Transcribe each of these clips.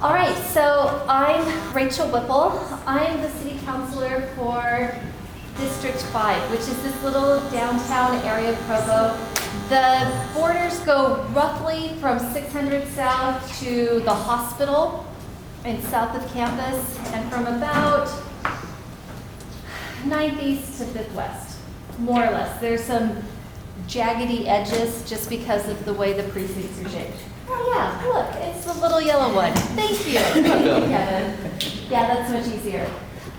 All right, so I'm Rachel Whipple. I'm the city councilor for District 5, which is this little downtown area of Provo. The borders go roughly from 600 south to the hospital and south of campus, and from about 9th east to 5th west, more or less. There's some jaggedy edges just because of the way the precincts are shaped. Oh yeah, look, it's the little yellow one. Thank you. Thank you, Kevin. Yeah, that's much easier.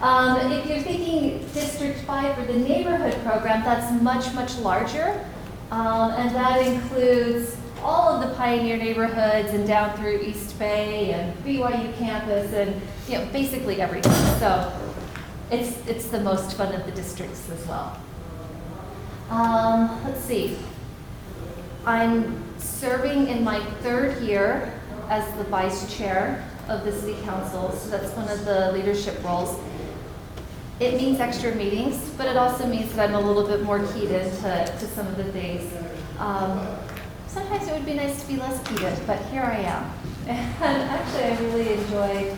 If you're thinking District 5 for the neighborhood program, that's much, much larger. And that includes all of the pioneer neighborhoods and down through East Bay and BYU campus and basically everything. So it's the most fun of the districts as well. Let's see. I'm serving in my 3rd year as the vice chair of the city council, so that's one of the leadership roles. It means extra meetings, but it also means that I'm a little bit more keyed into some of the things. Sometimes it would be nice to be less keyed in, but here I am. And actually I really enjoy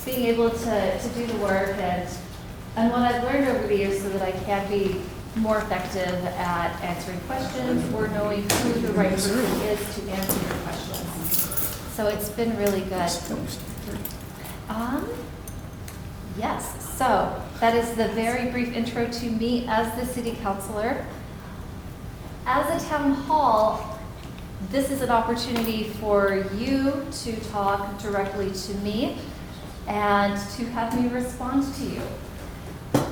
being able to do the work and what I've learned over the years so that I can be more effective at answering questions or knowing who the right person is to answer your questions. So it's been really good. Yes, so that is the very brief intro to me as the city councilor. As a town hall, this is an opportunity for you to talk directly to me and to have me respond to you.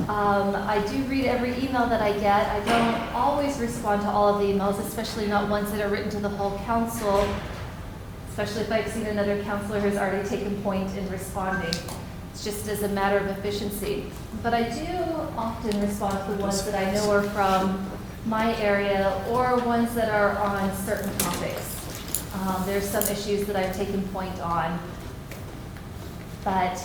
I do read every email that I get. I don't always respond to all of the emails, especially not ones that are written to the whole council, especially if I've seen another councilor who's already taken point in responding. It's just as a matter of efficiency. But I do often respond to the ones that I know are from my area or ones that are on certain topics. There's some issues that I've taken point on, but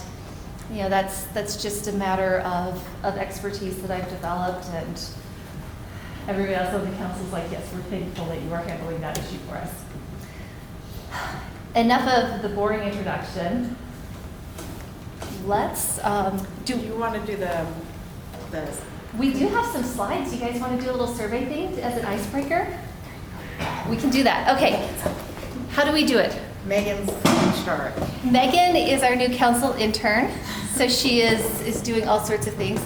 that's just a matter of expertise that I've developed, and everybody else on the council is like, yes, we're thankful that you are handling that issue for us. Enough of the boring introduction. Let's Do you want to do the we do have some slides. You guys want to do a little survey thing as an icebreaker? We can do that. Okay. How do we do it? Megan's in charge. Megan is our new council intern, so she is doing all sorts of things.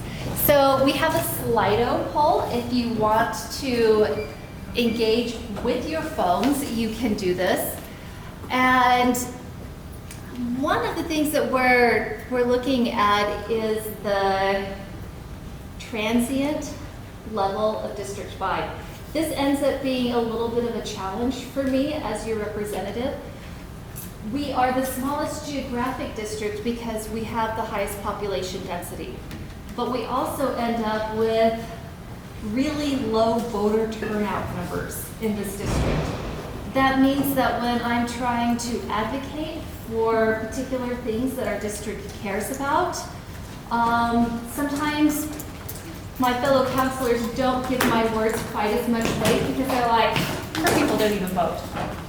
So we have a Slido poll. If you want to engage with your phones, you can do this. And one of the things that we're looking at is the transient level of District 5. This ends up being a little bit of a challenge for me as your representative. We are the smallest geographic district because we have the highest population density. But we also end up with really low voter turnout numbers in this district. That means that when I'm trying to advocate for particular things that our district cares about, sometimes my fellow councilors don't give my words quite as much weight because they're like, her people don't even vote.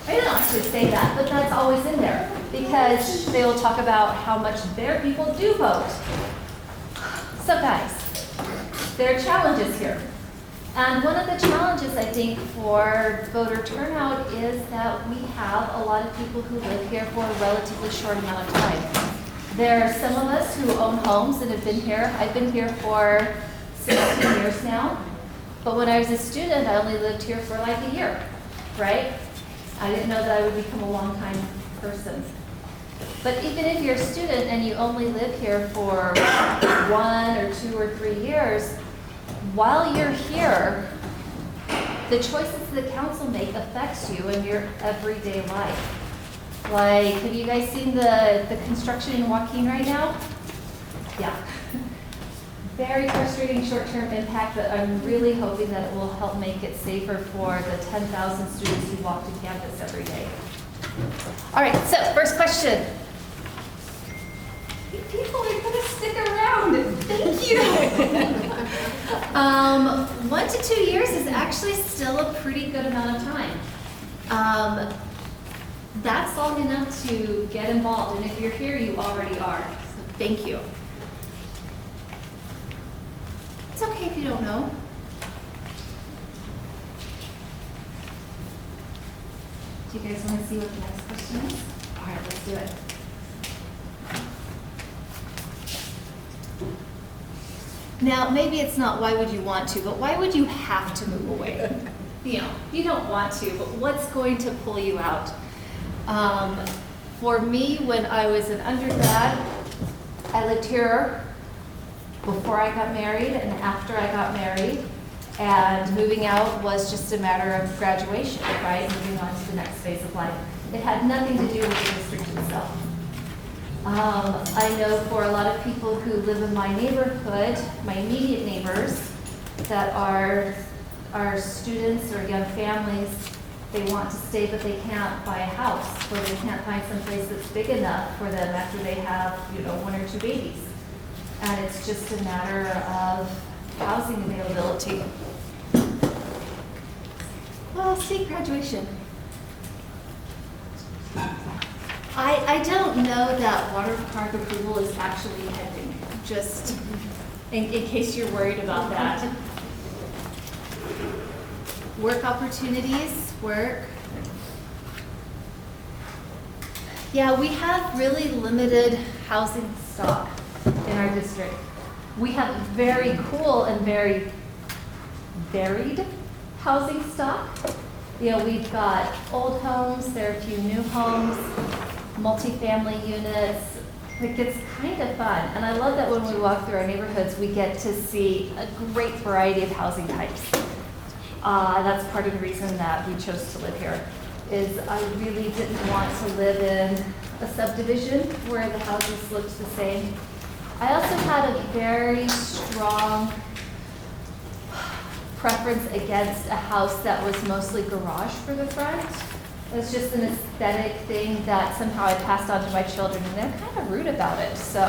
I don't actually say that, but that's always in there because they will talk about how much their people do vote. So guys, there are challenges here. And one of the challenges I think for voter turnout is that we have a lot of people who live here for a relatively short amount of time. There are some of us who own homes and have been here. I've been here for 16 years now. But when I was a student, I only lived here for like a year, right? I didn't know that I would become a long-time person. But even if you're a student and you only live here for 1 or 2 or 3 years, while you're here, the choices the council make affects you in your everyday life. Like, have you guys seen the construction in Joaquin right now? Yeah. Very frustrating short-term impact, but I'm really hoping that it will help make it safer for the 10,000 students who walk to campus every day. All right, so first question. You people are going to stick around. Thank you. 1 to 2 years is actually still a pretty good amount of time. that's long enough to get involved, and if you're here, you already are. So thank you. It's okay if you don't know. Do you guys want to see what the next question is? All right, let's do it. Now, maybe it's not why would you want to, but why would you have to move away? You know, you don't want to, but what's going to pull you out? For me, when I was an undergrad, I lived here before I got married and after I got married. And moving out was just a matter of graduation, right? Moving on to the next phase of life. It had nothing to do with the district itself. I know for a lot of people who live in my neighborhood, my immediate neighbors, that are students or young families, they want to stay but they can't buy a house, or they can't find some place that's big enough for them after they have, you know, 1 or 2 babies. And it's just a matter of housing availability. Well, state graduation. I don't know that water park approval is actually pending, just in case you're worried about that. Work opportunities, work. Yeah, we have really limited housing stock in our district. We have very cool and very varied housing stock. You know, we've got old homes, there are a few new homes, multifamily units. It gets kind of fun. And I love that when we walk through our neighborhoods, we get to see a great variety of housing types. That's part of the reason that we chose to live here, is I really didn't want to live in a subdivision where the houses looked the same. I also had a very strong preference against a house that was mostly garage for the front. It was just an aesthetic thing that somehow I passed on to my children, and they're kind of rude about it. So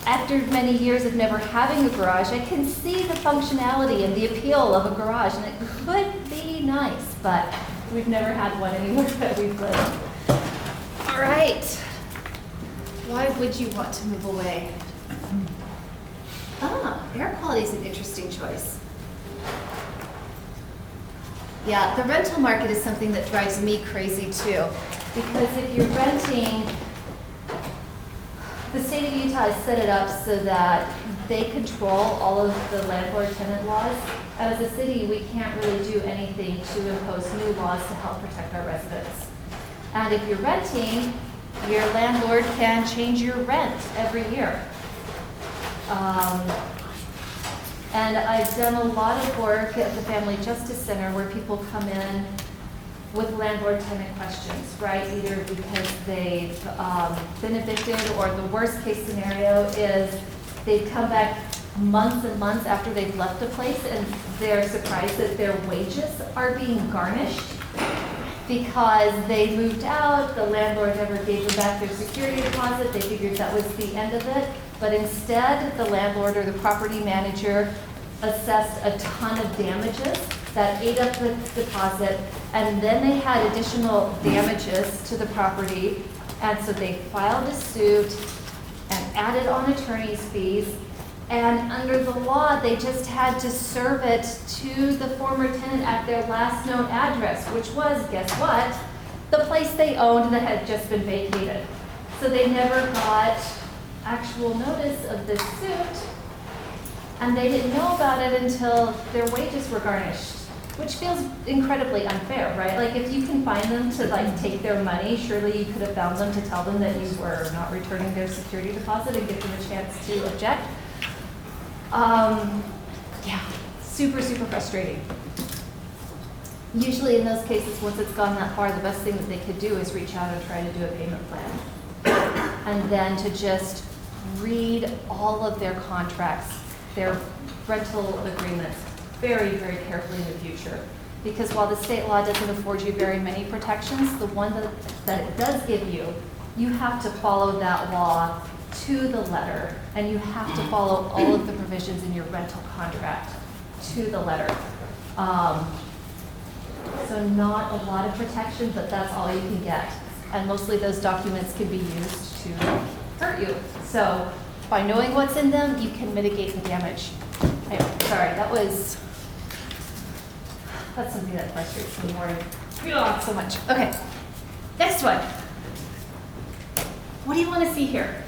after many years of never having a garage, I can see the functionality and the appeal of a garage, and it could be nice, but we've never had one anywhere that we've lived. All right. Why would you want to move away? Air quality is an interesting choice. Yeah, the rental market is something that drives me crazy too, because if you're renting, the state of Utah has set it up so that they control all of the landlord-tenant laws. And as a city, we can't really do anything to impose new laws to help protect our residents. And if you're renting, your landlord can change your rent every year. And I've done a lot of work at the Family Justice Center where people come in with landlord-tenant questions, right? Either because they've been evicted, or the worst case scenario is they've come back months and months after they've left a place and they're surprised that their wages are being garnished because they moved out, the landlord never gave them back their security deposit, they figured that was the end of it. But instead, the landlord or the property manager assessed a ton of damages that ate up the deposit, and then they had additional damages to the property, and so they filed a suit and added on attorney's fees, and under the law, they just had to serve it to the former tenant at their last known address, which was, guess what? The place they owned that had just been vacated. So they never got actual notice of this suit, and they didn't know about it until their wages were garnished, which feels incredibly unfair, right? Like, if you can find them to take their money, surely you could have found them to tell them that you were not returning their security deposit and give them a chance to object. Yeah, super, super frustrating. Usually in those cases, once it's gone that far, the best thing that they could do is reach out and try to do a payment plan. And then to just read all of their contracts, their rental agreements, very, very carefully in the future. Because while the state law doesn't afford you very many protections, the one that it does give you, you have to follow that law to the letter, and you have to follow all of the provisions in your rental contract to the letter. So not a lot of protection, but that's all you can get. And mostly those documents can be used to hurt you. So by knowing what's in them, you can mitigate the damage. Sorry, that's something that frustrates me more. Ugh, so much. Okay, next one. What do you want to see here?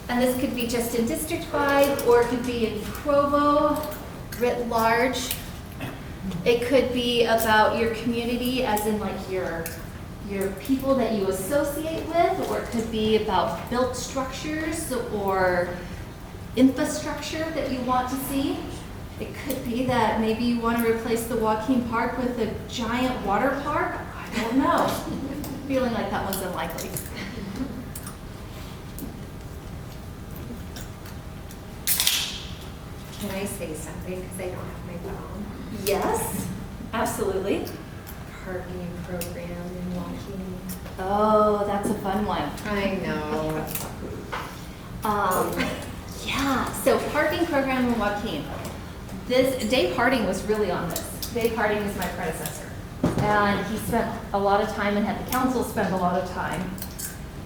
And this could be just in District 5, or it could be in Provo, writ large. It could be about your community, as in like your people that you associate with, or it could be about built structures or infrastructure that you want to see. It could be that maybe you want to replace the Joaquin Park with a giant water park. I don't know. Feeling like that one's unlikely. Can I say something, because I don't have my phone? Yes, absolutely. Parking program in Joaquin. Oh, that's a fun one. I know. Yeah, so parking program in Joaquin. Dave Harding was really on this. Dave Harding is my predecessor. And he spent a lot of time and had the council spend a lot of time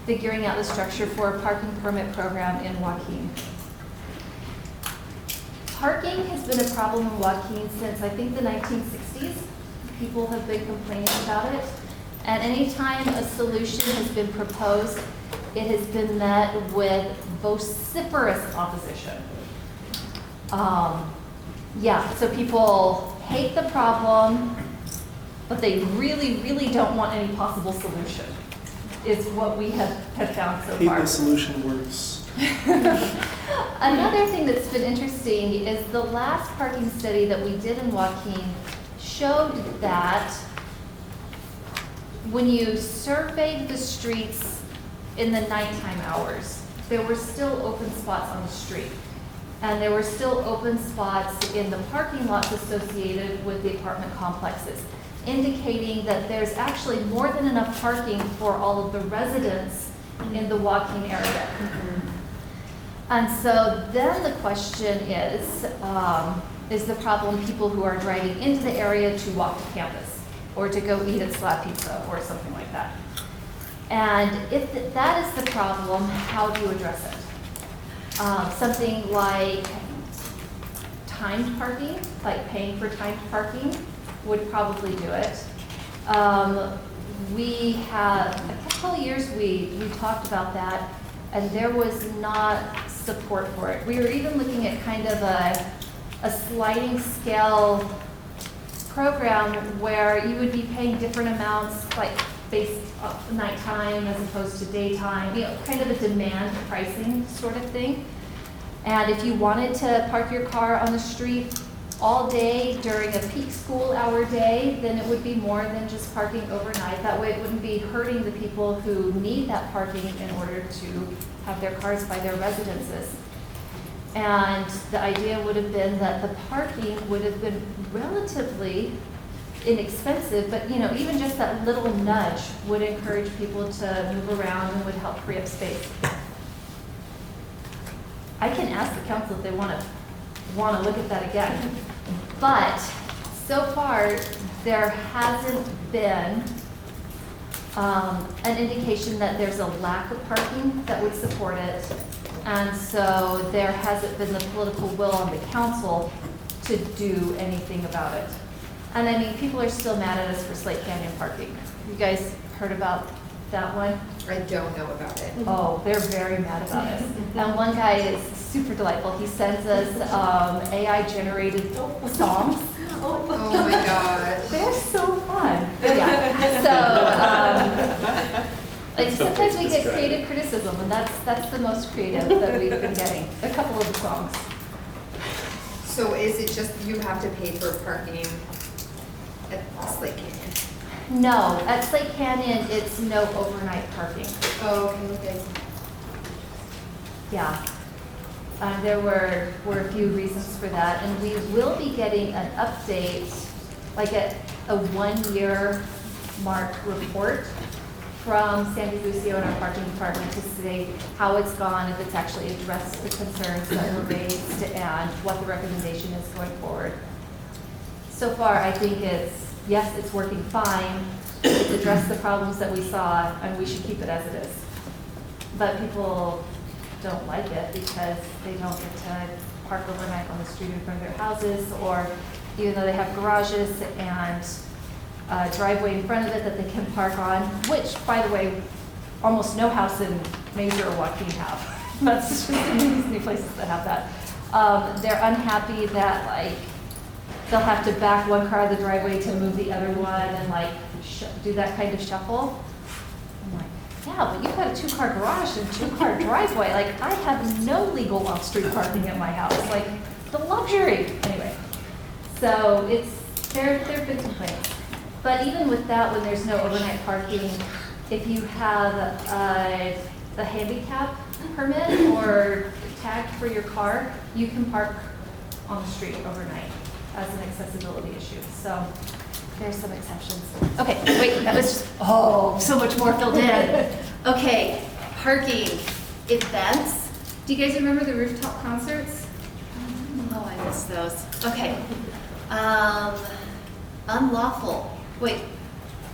figuring out the structure for a parking permit program in Joaquin. Parking has been a problem in Joaquin since I think the 1960s. People have been complaining about it. And anytime a solution has been proposed, it has been met with vociferous opposition. Yeah, so people hate the problem, but they really, really don't want any possible solution, is what we have found so far. The solution works. Another thing that's been interesting is the last parking study that we did in Joaquin showed that when you surveyed the streets in the nighttime hours, there were still open spots on the street. And there were still open spots in the parking lots associated with the apartment complexes, indicating that there's actually more than enough parking for all of the residents in the Joaquin area. And so then the question is the problem people who are driving into the area to walk to campus or to go eat at Slab Pizza or something like that? And if that is the problem, how do you address it? Something like timed parking, like paying for timed parking, would probably do it. We have, a couple of years we talked about that, and there was not support for it. We were even looking at kind of a sliding scale program where you would be paying different amounts, like based on nighttime as opposed to daytime, you know, kind of a demand pricing sort of thing. And if you wanted to park your car on the street all day during a peak school hour day, then it would be more than just parking overnight. That way it wouldn't be hurting the people who need that parking in order to have their cars by their residences. And the idea would have been that the parking would have been relatively inexpensive, but you know, even just that little nudge would encourage people to move around and would help free up space. I can ask the council if they want to look at that again. But so far, there hasn't been an indication that there's a lack of parking that would support it. And so there hasn't been the political will on the council to do anything about it. And I mean, people are still mad at us for Slate Canyon parking. You guys heard about that one? I don't know about it. Oh, they're very mad about us. And one guy is super delightful. He sends us AI-generated songs. Oh my gosh. They're so fun. Yeah. So, like sometimes we get creative criticism, and that's the most creative that we've been getting. A couple of the songs. So is it just you have to pay for parking at Slate Canyon? No, at Slate Canyon, it's no overnight parking. Oh, okay. Yeah. There were a few reasons for that, and we will be getting an update, like a 1-year mark report from Sandy Lucio and our parking department to say how it's gone, if it's actually addressed the concerns that were raised, and what the recommendation is going forward. So far, I think it's yes, it's working fine, it's addressed the problems that we saw, and we should keep it as it is. But people don't like it because they don't get to park overnight on the street in front of their houses, or even though they have garages and a driveway in front of it that they can park on, which, by the way, almost no house in Major or Joaquin have. That's just these new places that have that. They're unhappy that like they'll have to back one car out of the driveway to move the other one and like do that kind of shuffle. I'm like, yeah, but you've got a 2-car garage and 2-car driveway. Like I have no legal off-street parking at my house. Like the luxury. Anyway, so there've been complaints. But even with that, when there's no overnight parking, if you have a handicap permit or tag for your car, you can park on the street overnight as an accessibility issue. So there's some exceptions. Okay, wait, that was just, so much more filled in. Okay, parking, events. Do you guys remember the rooftop concerts? Oh, I missed those. Okay. Unlawful. Wait,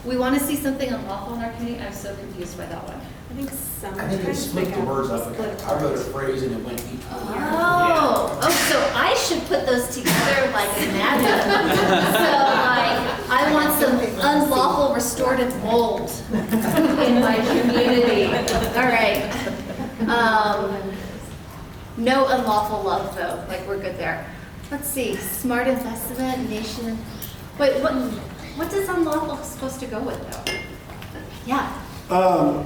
we want to see something unlawful in our community? I'm so confused by that one. I think some. I think they split the words up. I wrote a phrase and it went each one. Oh, so I should put those together like magic. So like, I want some unlawful restorative mold in my community. All right. No unlawful love though, like we're good there. Let's see, smart investment, nation. Wait, what does unlawful supposed to go with though? Yeah.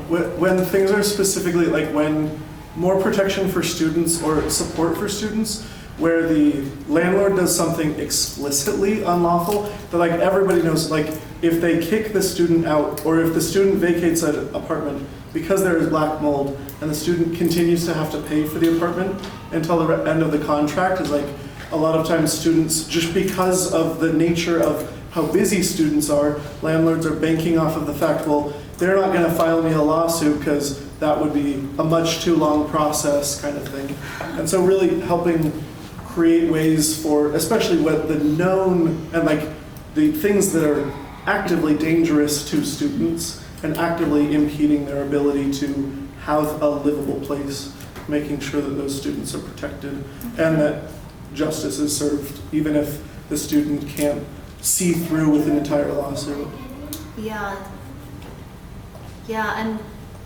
When things are specifically, like when more protection for students or support for students, where the landlord does something explicitly unlawful, that like everybody knows, like if they kick the student out or if the student vacates an apartment because there is black mold and the student continues to have to pay for the apartment until the end of the contract, is like a lot of times students, just because of the nature of how busy students are, landlords are banking off of the fact, well, they're not going to file me a lawsuit because that would be a much too long process kind of thing. And so really helping create ways for, especially what the known and like the things that are actively dangerous to students and actively impeding their ability to have a livable place, making sure that those students are protected and that justice is served, even if the student can't see through with an entire lawsuit. Yeah. Yeah, and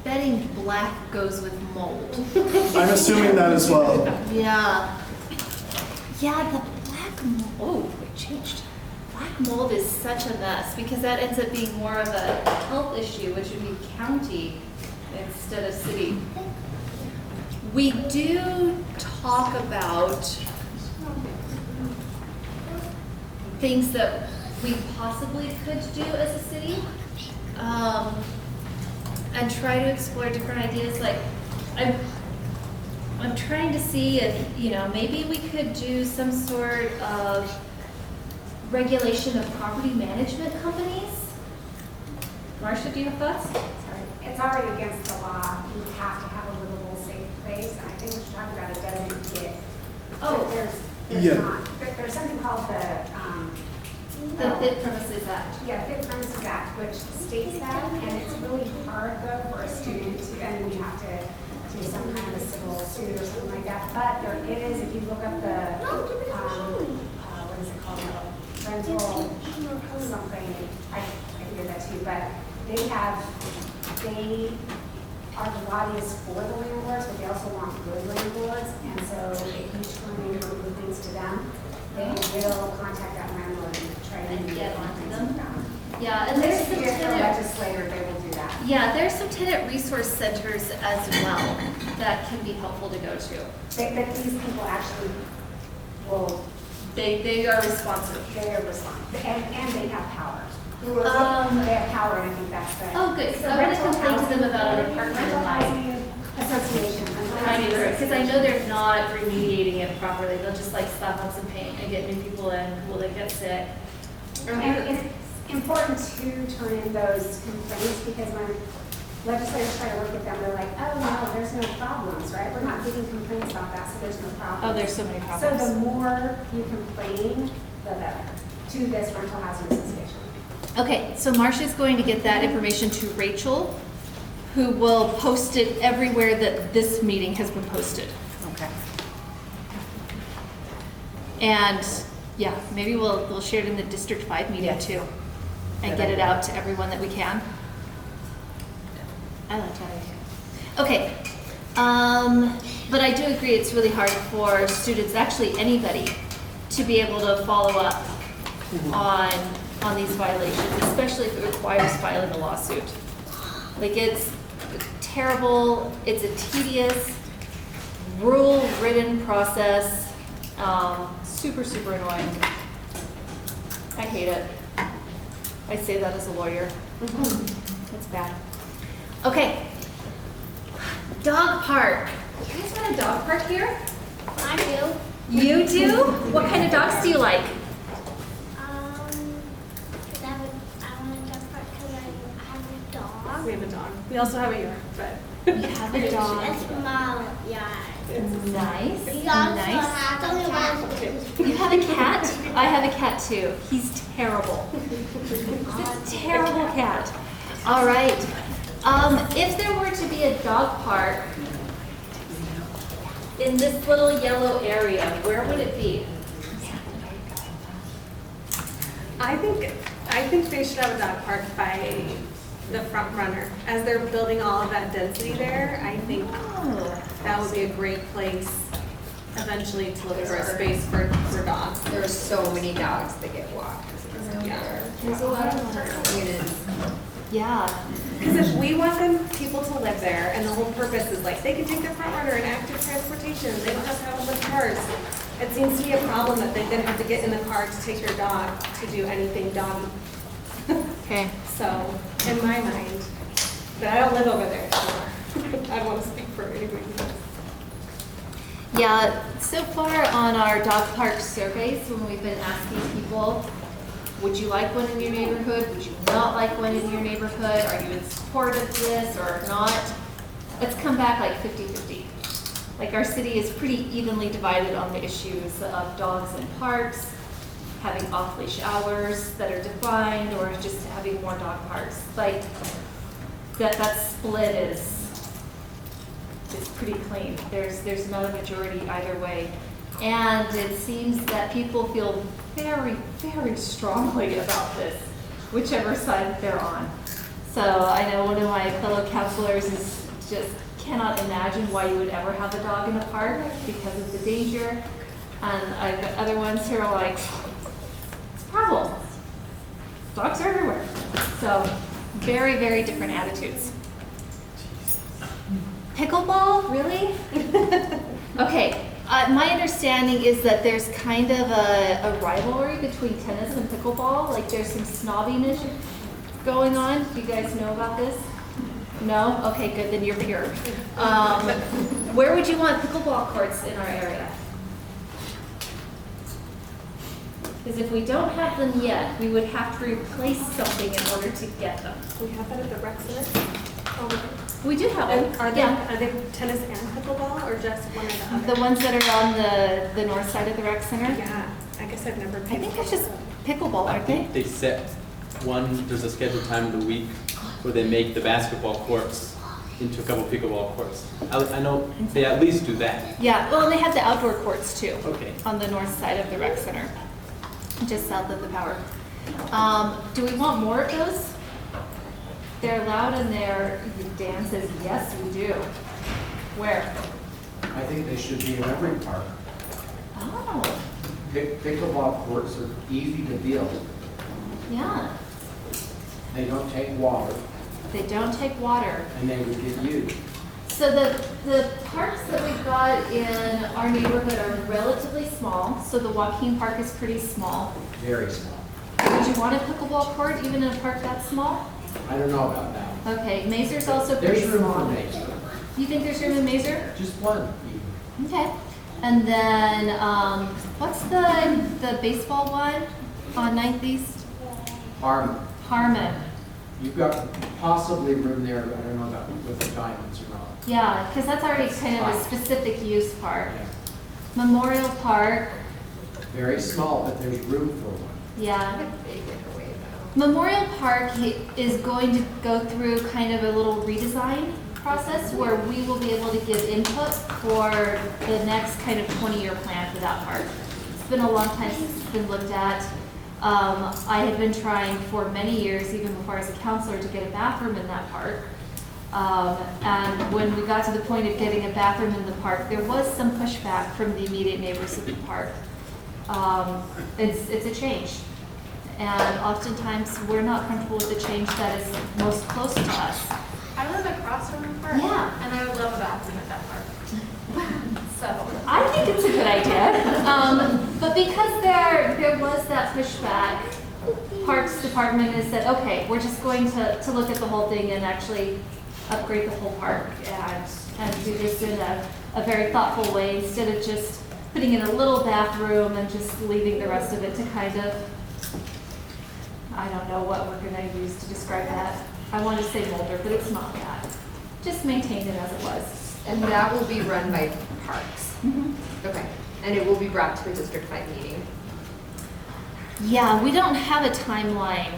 betting black goes with mold. I'm assuming that as well. Yeah. Yeah, the black mold, oh, it changed. Black mold is such a mess because that ends up being more of a health issue, which would be county instead of city. We do talk about things that we possibly could do as a city, and try to explore different ideas. Like, I'm trying to see if, maybe we could do some sort of regulation of property management companies. Marcia, do you have thoughts? It's already against the law. You have to have a livable, safe place. And I think what you're talking about, it doesn't get. Oh, there's not. There's something called the Fit Premises Act. Yeah, Fit Premises Act, which states that, and it's really hard though for a student to, and you have to do some kind of a civil suit or something like that. But there is, if you look up the, what is it called, rental something, I hear that too, but they are the lobbyists for the landlords, but they also want good landlords, and so if you turn in or move things to them, they will contact that landlord and try to get onto things them. with them. Yeah, and there's some If they're tenant, legislator, they will do that. yeah, there's some tenant resource centers as well that can be helpful to go to. But these people actually will, They are responsive. they are responsive, and they have power. They have power, and I think that's the. Oh, good, so the I'm gonna rental complain to them housing about an authority, apartment rental in line. housing association. Because I know they're not remediating it properly. They'll just like slap on some paint and get new people in who will then get sick. And it's important to turn in those complaints because when legislators try to work with them, they're like, oh no, there's no problems, right? We're not getting complaints about that, so there's no problem. Oh, there's so many So problems. the more you complain, the better to this rental housing association. Okay, so Marcia's going to get that information to Rachel, who will post it everywhere that this meeting has been posted. Okay. And yeah, maybe we'll share it in the District 5 meeting Yes. too. And Good get it idea. out to everyone that we can. I like that idea. Okay, but I do agree it's really hard for students, actually anybody, to be able to follow up on these violations, especially if it requires filing a lawsuit. Like it's terrible, it's a tedious, rule-ridden process, super, super annoying. I hate it. I say that as a lawyer. It's bad. Okay. Dog park. You guys want a dog park here? I do. You do? What kind of dogs do you like? Cause I want a dog park because I have a dog. We have a dog. We also have a yard, but You have a dog. That's my yard. Nice. We also Nice. have a cat. You have a cat? I have a cat too. He's terrible. He's a terrible cat. All right. If there were to be a dog park in this little yellow area, where would it be? I think they should have a dog park by the front runner. As they're building all of that density there, I think Oh. that would be a great place eventually to look for a space for dogs. There are so many dogs that get walked down Yeah. there. There's a lot of them. It is. Yeah. Because if we want people to live there, and the whole purpose is like, they can take their front runner in active transportation, they don't have to have them with cars. It seems to be a problem that they then have to get in the car to take their dog to do anything doggy. Okay. So, in my mind, but I don't live over there, so I don't want to speak for anybody. Yeah, so far on our dog park surveys, when we've been asking people, would you like one in your neighborhood? Would you not like one in your neighborhood? Are you in support of this or not? It's come back like 50-50. Like our city is pretty evenly divided on the issues of dogs in parks, having off-leash hours that are defined, or just having more dog parks. Like that split is pretty clean. There's not a majority either way. And it seems that people feel very, very strongly about this, whichever side they're on. So I know one of my fellow counselors is just cannot imagine why you would ever have a dog in a park because of the danger. And I've got other ones who are like, it's a problem. Dogs are everywhere. So very, very different attitudes. Pickleball, really? Okay, my understanding is that there's kind of a rivalry between tennis and pickleball. Like there's some snobbiness going on. Do you guys know about this? No? Okay, good, then you're pure. Where would you want pickleball courts in our area? Because if we don't have them yet, we would have to replace something in order to get them. We have that at the rec center? We do have And them. are Yeah. they tennis and pickleball, or just one or the other? The ones that are on the north side of the rec center? Yeah, I guess I've never I paid think it's attention just to that. pickleball, I aren't they? think they set there's a scheduled time of the week where they make the basketball courts into a couple pickleball courts. I know they at least do that. Yeah, well, and they have the outdoor courts too. Okay. On the north side of the rec center, just south of the power. Do we want more of those? They're loud and Dan says, yes, we do. Where? I think they should be in every park. Oh, Pickleball courts are easy to build. yeah. They don't take water, They don't take water. and they would get used. So the parks that we've got in our neighborhood are relatively small. So the Joaquin Park is pretty small. Very small. Would you want a pickleball court even in a park that small? I don't know about that. Okay, Mazer's also pretty There's room for small. Mason. You think there's room in Mazer? Just one. Okay. And then, what's the baseball one on 9th East? Harmon. Harmon. You've got possibly room there, but I don't know about with the diamonds or not. Yeah, because that's already kind of a specific use park. Yeah. Memorial Park, Very small, but there's room for one. yeah. They get away Memorial Park is going to go through kind of a little redesign process where we will be able to give input for the next kind of 20-year plan for that park. It's been a long time since it's been looked at. I had been trying for many years, even before I was a counselor, to get a bathroom in that park. And when we got to the point of getting a bathroom in the park, there was some pushback from the immediate neighbors of the park. It's a change. And oftentimes, we're not comfortable with the change that is most close to us. I live across from the park. Yeah. And I would love a bathroom at that park. So. I think it's a good idea. But because there was that pushback, Parks Department has said, okay, we're just going to look at the whole thing and actually upgrade the whole park and do this in a very thoughtful way instead of just putting in a little bathroom and just leaving the rest of it to kind of, I don't know what we're going to use to describe that. I want to say molder, but it's not that. Just maintain it as it was. And that will be run by Parks? Okay, and it will be brought to a district-wide meeting? Yeah, we don't have a timeline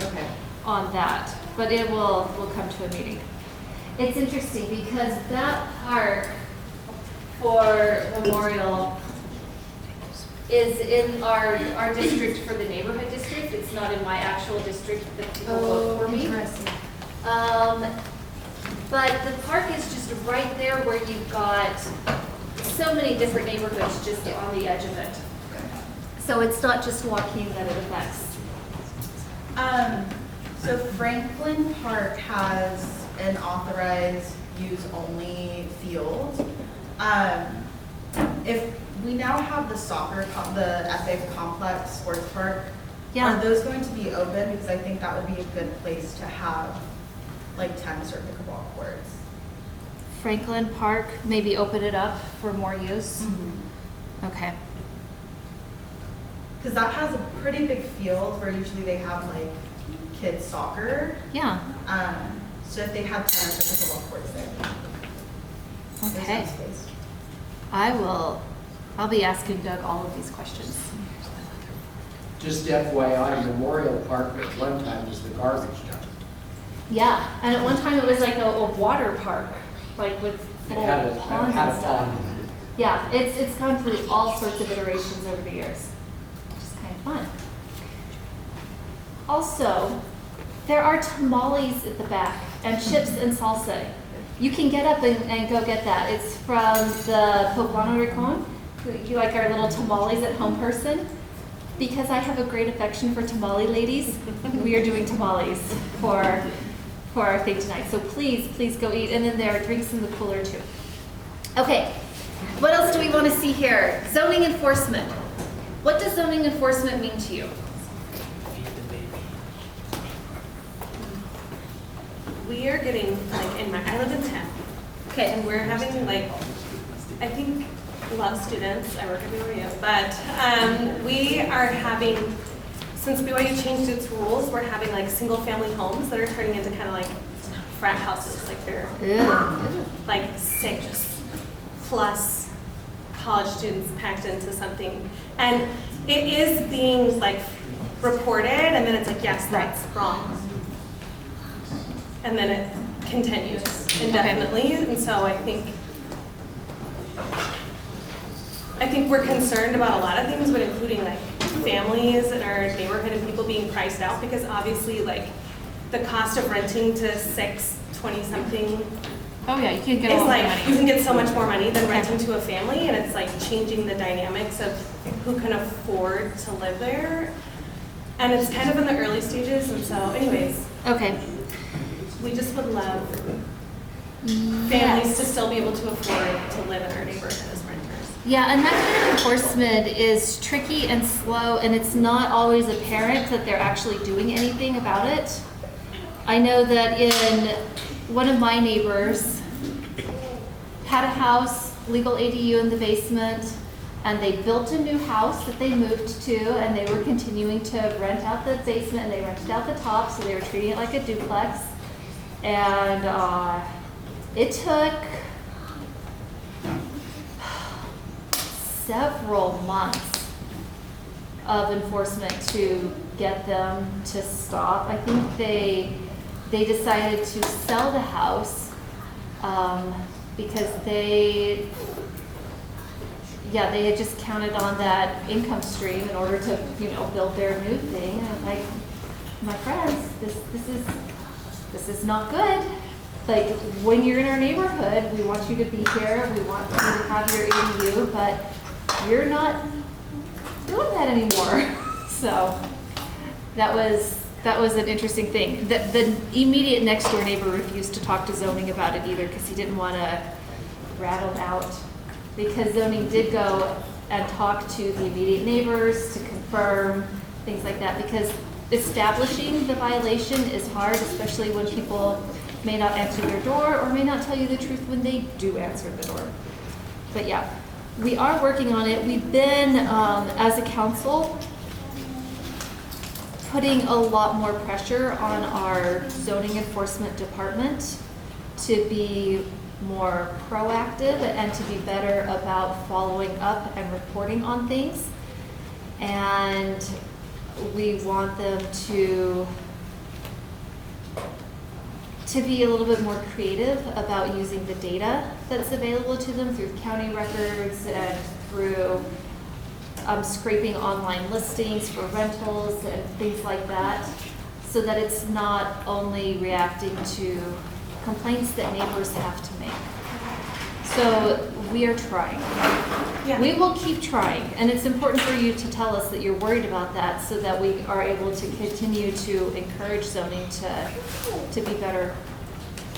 Okay. on that, but it will come to a meeting. It's interesting because that park for Memorial is in our district for the neighborhood district. It's not in my actual district that people vote for me. Interesting. But the park is just right there where you've got so many different neighborhoods just on the edge of it. So it's not just Joaquin that it affects. So Franklin Park has an authorized use-only field. If we now have the FA Complex Sports Park, Yeah. are those going to be open? Because I think that would be a good place to have like tennis or pickleball courts. Franklin Park, maybe open it up for more use. Okay. Because that has a pretty big field where usually they have like kids soccer. Yeah. So if they have tennis or pickleball courts there. there's no Okay. space. I'll be asking Doug all of these questions. Just FYI, Memorial Park at one time was the garbage dump. Yeah, and at one time it was like a water park, like with It full had a ponds and stuff. pond. Yeah, it's gone through all sorts of iterations over the years, which is kind of fun. Also, there are tamales at the back and chips and salsa. You can get up and go get that. It's from the Poblano Rincon. You like our little tamales at home person? Because I have a great affection for tamale ladies, we are doing tamales for our thing tonight. So please go eat. And then there are drinks in the cooler too. Okay, what else do we want to see here? Zoning enforcement. What does zoning enforcement mean to you? We are getting, like, I live in 10. Okay. And we're having, like, I think a lot of students, I work at BYU, but we are having, since BYU changed its rules, we're having, like, single-family homes that are turning into kind of like frat houses. Like, they're, like, 6+ college students packed into something. And it is being, like, reported, and then it's like, yes, that's wrong. And then it continues indefinitely, and so I think we're concerned about a lot of things, but including like families in our neighborhood and people being priced out, because obviously like the cost of renting to 20-something Oh yeah, you can get a is lot like, of you money. can get so much more money than renting to a family, and it's like changing the dynamics of who can afford to live there. And it's kind of in the early stages, and so anyways, Okay. we just would love families to still be able to afford to live in our neighborhood as renters. Yeah, and that kind of enforcement is tricky and slow, and it's not always apparent that they're actually doing anything about it. I know that in one of my neighbors had a house, legal ADU in the basement, and they built a new house that they moved to, and they were continuing to rent out the basement, and they rented out the top, so they were treating it like a duplex. And it took several months of enforcement to get them to stop. I think they decided to sell the house because they had just counted on that income stream in order to, build their new thing. And I'm like, my friends, this is not good. Like, when you're in our neighborhood, we want you to be here, we want you to have your ADU, but you're not doing that anymore. So that was an interesting thing. The immediate next door neighbor refused to talk to zoning about it either because he didn't want to rattle out. Because zoning did go and talk to the immediate neighbors to confirm things like that. Because establishing the violation is hard, especially when people may not answer their door or may not tell you the truth when they do answer the door. But yeah, we are working on it. We've been, as a council, putting a lot more pressure on our zoning enforcement department to be more proactive and to be better about following up and reporting on things. And we want them to be a little bit more creative about using the data that's available to them through county records and through scraping online listings for rentals and things like that, so that it's not only reacting to complaints that neighbors have to make. So we are trying. Yeah. We will keep trying, and it's important for you to tell us that you're worried about that so that we are able to continue to encourage zoning to be better.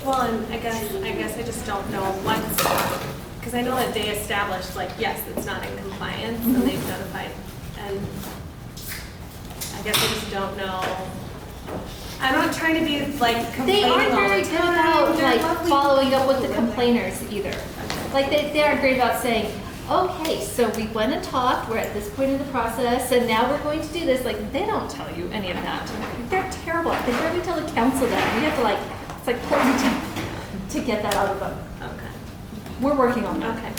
Well, and I guess I just don't know once, because I know that they established, like, yes, it's not in compliance, and they've notified, and I guess I just don't know. I'm not trying to be like complaining They aren't all the very good time. about They're like lovely following up people. with the complainers either. Like they aren't great about saying, okay, so we went and talked, we're at this point in the process, and now we're going to do this. Like, they don't tell you any of that. They're terrible. They barely tell the council that. We have to it's like pulling teeth to get that out of them. Okay. We're working on that. Okay.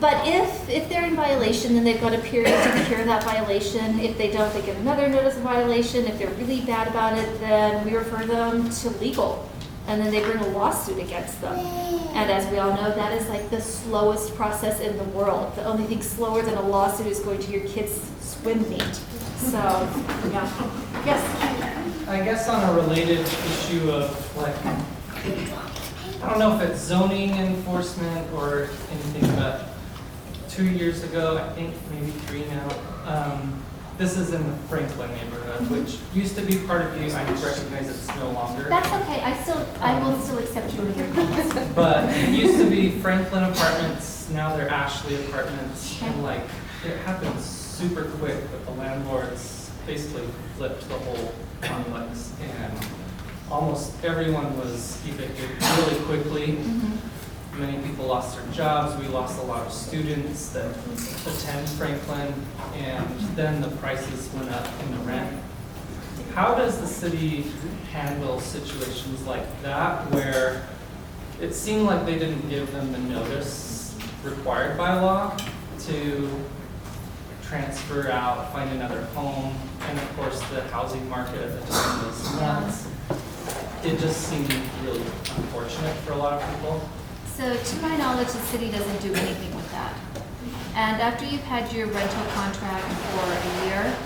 But if they're in violation, then they've got a period to cure that violation. If they don't, they get another notice of violation. If they're really bad about it, then we refer them to legal. And then they bring a lawsuit against them. And as we all know, that is like the slowest process in the world. The only thing slower than a lawsuit is going to your kid's swim meet. So, yeah. Yes? I guess on a related issue of like, I don't know if it's zoning enforcement or anything, but 2 years ago, I think maybe 3 now, this is in the Franklin neighborhood, which used to be part of you. I recognize it's no longer. That's okay. I will still accept you in your comments. But it used to be Franklin Apartments, now they're Ashley Apartments, and like, it happens super quick, but the landlords basically flipped the whole complex, and almost everyone was evicted really quickly. Many people lost their jobs. We lost a lot of students that attend Franklin, and then the prices went up in the rent. How does the city handle situations like that where it seemed like they didn't give them the notice required by law to transfer out, find another home, and of course the housing market at the time was nuts. It just seemed really unfortunate for a lot of people. So to my knowledge, the city doesn't do anything with that. And after you've had your rental contract for a year,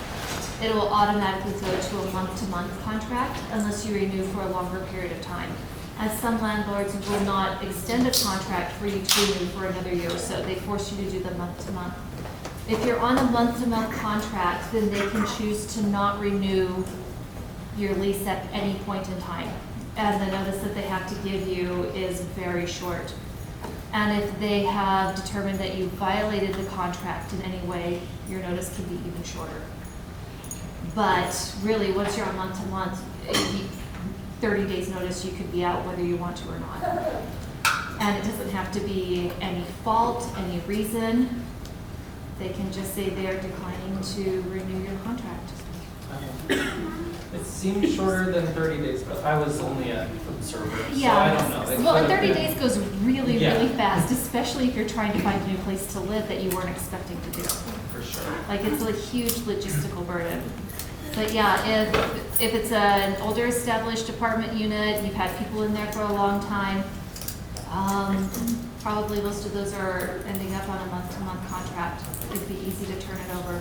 it will automatically go to a month-to-month contract unless you renew for a longer period of time. As some landlords will not extend a contract for you to renew for another year or so. They force you to do the month-to-month. If you're on a month-to-month contract, then they can choose to not renew your lease at any point in time. And the notice that they have to give you is very short. And if they have determined that you violated the contract in any way, your notice can be even shorter. But really, once you're on month-to-month, 30 days notice, you could be out whether you want to or not. And it doesn't have to be any fault, any reason. They can just say they're declining to renew your contract. It seemed shorter than 30 days, but I was only an observer, so Yeah. I don't know. It Well, could have 30 been- days goes really, Yeah. really fast, especially if you're trying to find a new place to live that you weren't expecting to do. For sure. Like, it's a huge logistical burden. But yeah, if it's an older established apartment unit, you've had people in there for a long time, probably most of those are ending up on a month-to-month contract. It'd be easy to turn it over.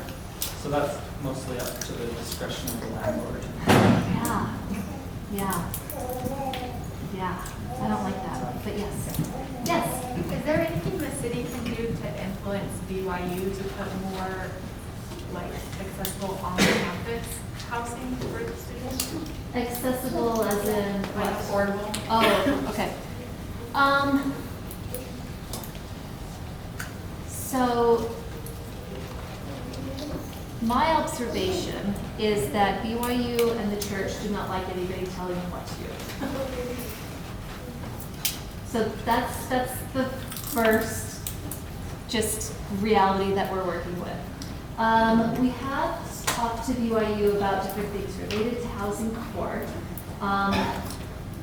So that's mostly up to the discretion of the landlord. Yeah, yeah, yeah. I don't like that, but yes. Yes? Is there anything the city can do to influence BYU to put more like accessible on-campus housing for the students? Accessible as in Like what? affordable? Oh, okay. So my observation is that BYU and the church do not like anybody telling them what to do. So that's the first just reality that we're working with. We have talked to BYU about different things related to housing court.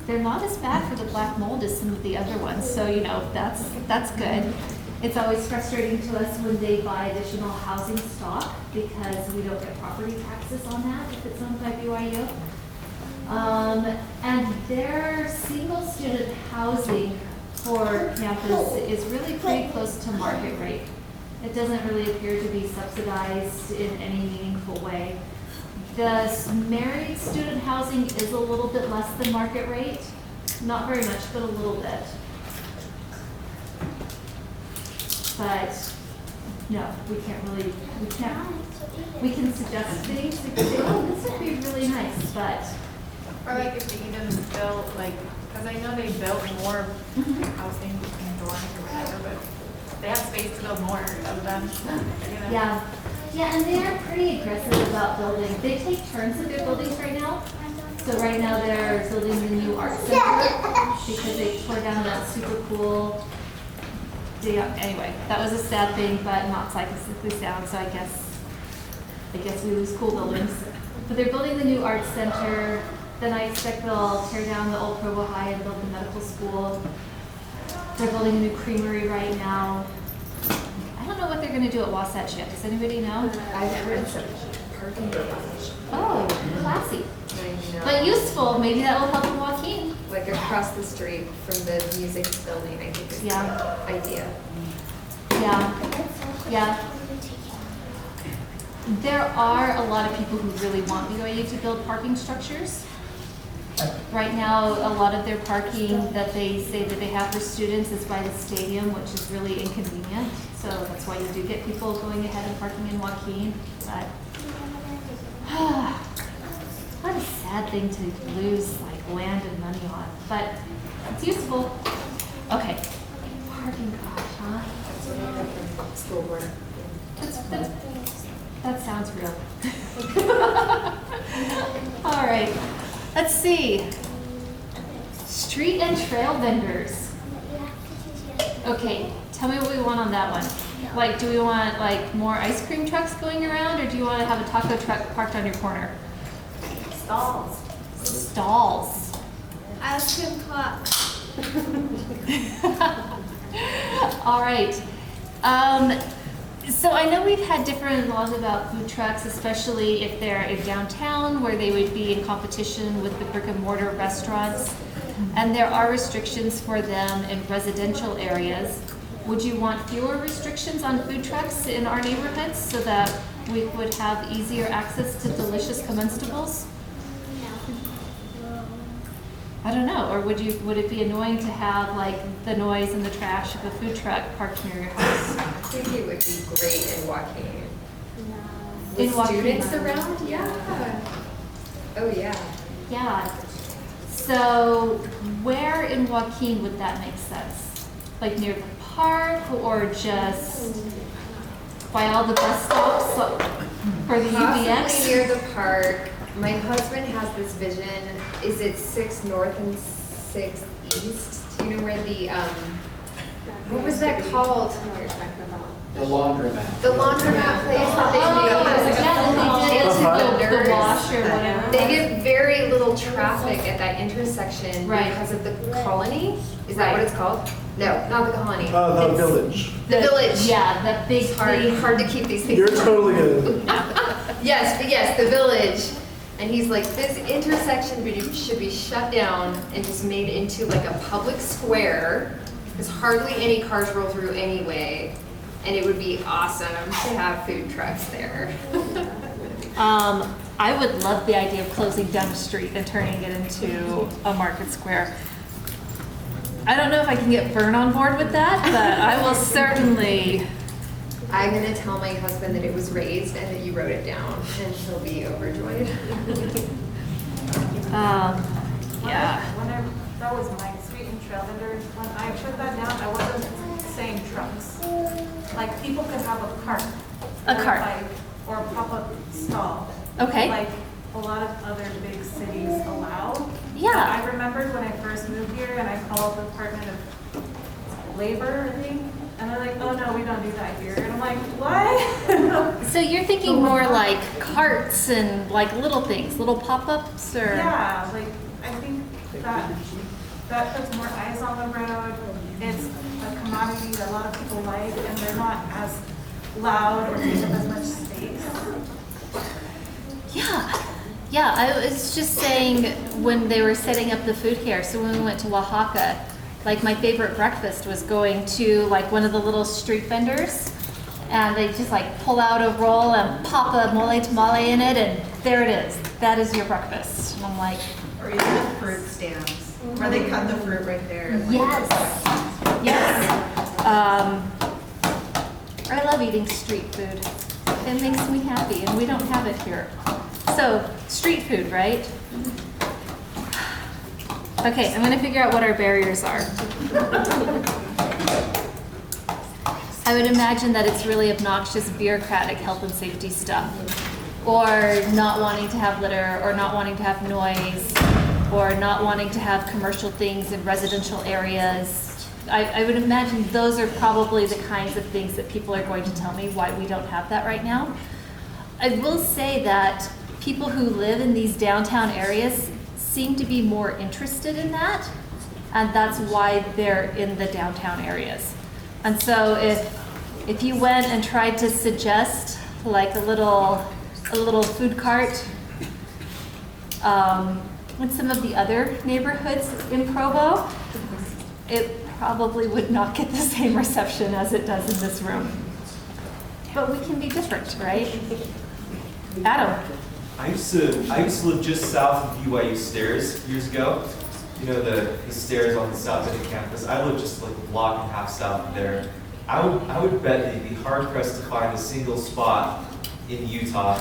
They're not as bad for the black mold as some of the other ones, so you know that's good. It's always frustrating to us when they buy additional housing stock because we don't get property taxes on that if it's owned by BYU. And their single student housing for campus is really pretty close to market rate. It doesn't really appear to be subsidized in any meaningful way. The married student housing is a little bit less than market rate. Not very much, but a little bit. But no, we can suggest things. We can say, oh, this would be really nice, but. Or like if they even built like, because I know they built more housing in dorms or whatever, but they have space to build more of them, you know? Yeah, yeah, and they are pretty aggressive about building. They take turns at their buildings right now. So right now they're building the new art center because they tore down that super cool. Yeah, anyway, that was a sad thing, but not scientifically sound. So I guess we lose cool buildings. But they're building the new art center. Then I expect they'll tear down the old Provo High and build the medical school. They're building a new creamery right now. I don't know what they're going to do at Wasatch yet. Does anybody know? I've heard some parking garages. Oh, classy. I know. But useful. Maybe that will help in Joaquin. Like across the street from the music building, I think is Yeah. the idea. Yeah, yeah. There are a lot of people who really want BYU to build parking structures. Right now, a lot of their parking that they say that they have for students is by the stadium, which is really inconvenient. So that's why you do get people going ahead and parking in Joaquin. But what a sad thing to lose like land and money on. But it's useful. Okay, parking garage, huh? That's what I heard from school board. That sounds real. All right, let's see. Street and trail vendors. Okay, tell me what we want on that one. Like, do we want like more ice cream trucks going around, or do you want to have a taco truck parked on your corner? Stalls. Stalls. Ice cream truck. All right. So I know we've had different laws about food trucks, especially if they're in downtown where they would be in competition with the brick and mortar restaurants. And there are restrictions for them in residential areas. Would you want fewer restrictions on food trucks in our neighborhoods so that we would have easier access to delicious comestibles? I don't know, or would it be annoying to have like the noise and the trash of a food truck parked near your house? I think it would be great in Joaquin. In With Joaquin. students around? Yeah. Oh, yeah. Yeah. So where in Joaquin would that make sense? Like near the park or just by all the bus stops for the Possibly UBX? near the park. My husband has this vision. Is it 6 North and 6 East? Do you know where the What was that called? I know what you're talking about. The laundromat. The laundromat place that they The wash or whatever. They get very little traffic at that intersection Right. because of the colony. Is that what it's called? No, not the colony. The It's village. The village. Yeah, the big It's hard, thing. hard to keep these things. You're totally good. Yes, the village. And he's like, this intersection should be shut down and just made into like a public square, because hardly any cars roll through anyway. And it would be awesome to have food trucks there. I would love the idea of closing down the street and turning it into a market square. I don't know if I can get Vern on board with that, but I will certainly. I'm gonna tell my husband that it was raised and that you wrote it down, and he'll be overjoyed. Yeah. That was my sweet and trail vendors. When I put that down, I wasn't saying trucks. Like, people could have a cart. A cart. Or a pop-up stall. Okay. Like a lot of other big cities allow. Yeah. I remembered when I first moved here and I called the Department of Labor, I think, and they're like, oh no, we don't do that here. And I'm like, what? So you're thinking more like carts and like little things, little pop-ups or? Yeah, like, I think that puts more eyes on the road. It's a commodity that a lot of people like, and they're not as loud or take up as much space. Yeah, I was just saying when they were setting up the food here, so when we went to Oaxaca, like my favorite breakfast was going to like one of the little street vendors, and they just like pull out a roll and pop a mole tamale in it, and there it is. That is your breakfast. And I'm like, Or even the fruit stands, where they cut the fruit right there. and, like, yes. I love eating street food. It makes me happy, and we don't have it here. So, street food, right? Okay, I'm gonna figure out what our barriers are. I would imagine that it's really obnoxious, bureaucratic health and safety stuff. Or not wanting to have litter, or not wanting to have noise, or not wanting to have commercial things in residential areas. I would imagine those are probably the kinds of things that people are going to tell me why we don't have that right now. I will say that people who live in these downtown areas seem to be more interested in that, and that's why they're in the downtown areas. And so if you went and tried to suggest like a little food cart in some of the other neighborhoods in Provo, it probably would not get the same reception as it does in this room. But we can be different, right? Adam? I used to live just south of BYU Stairs years ago. You know, the stairs on the south end of campus. I lived just like a block and a half south of there. I would bet that you'd be hard pressed to find a single spot in Utah,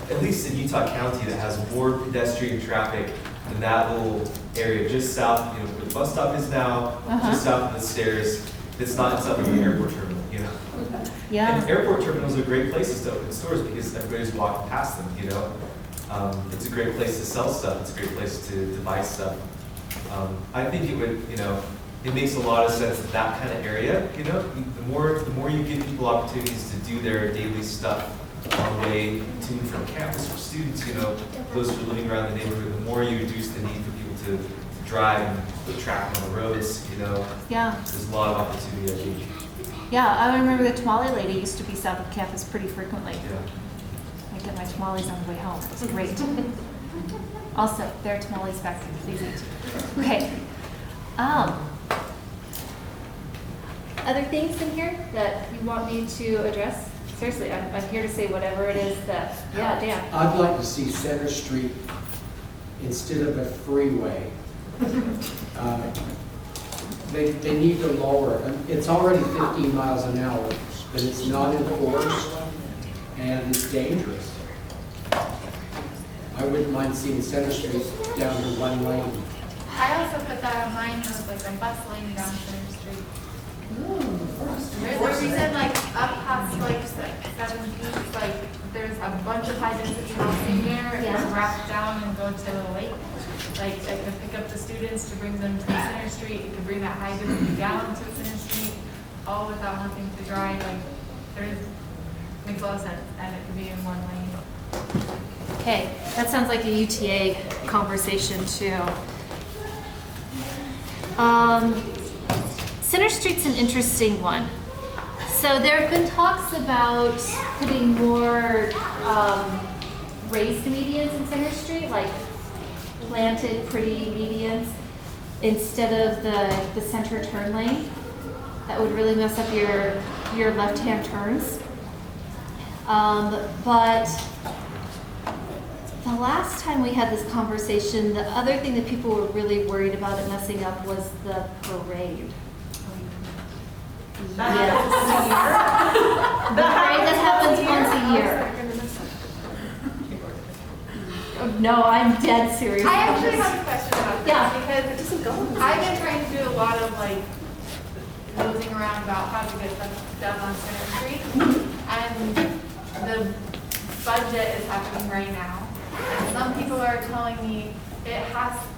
at least in Utah County, that has more pedestrian traffic than that little area just south, you know, where the bus stop is now, just south of the stairs. It's not inside of the airport terminal, you know. Yeah. And airport terminals are great places to open stores because everybody's walking past them, you know. It's a great place to sell stuff. It's a great place to buy stuff. I think it would, you know, it makes a lot of sense that kind of area, you know. The more you give people opportunities to do their daily stuff on the way to and from campus for students, you know, those who are living around the neighborhood, the more you reduce the need for people to drive and put traffic on the roads, you know. Yeah. There's a lot of opportunity, I think. Yeah, I remember the tamale lady used to be south of campus pretty frequently. Yeah. I get my tamales on the way home. It's great. Also, there are tamales back there. Please eat. Okay. Other things in here that you want me to address? Seriously, I'm here to say whatever it is that, yeah, Dan. I'd like to see Center Street instead of a freeway. They need to lower it. It's already 15 miles an hour, but it's not enforced and it's dangerous. I wouldn't mind seeing Center Street down to 1 lane. I also put that on mine as like a bus lane down Center Street. There's a reason like up past like 7 feet, like there's a bunch of high density housing there, and just wrap down and go to the lake. Like I could pick up the students to bring them to Center Street, you could bring that high density down to Center Street. all without having to drive, like, makes a lot of sense, and it could be in one lane. Okay, that sounds like a UTA conversation too. Center Street's an interesting one. So there have been talks about putting more raised medians in Center Street, like planted pretty medians instead of the center turn lane. That would really mess up your left-hand turns. But the last time we had this conversation, the other thing that people were really worried about it messing up was the parade. Yes. The parade that happens once a year. No, I'm dead serious. I actually have a question about this, Yeah. because I've been trying to do a lot of like nosing around about how to get stuff done on Center Street, and the budget is happening right now. And some people are telling me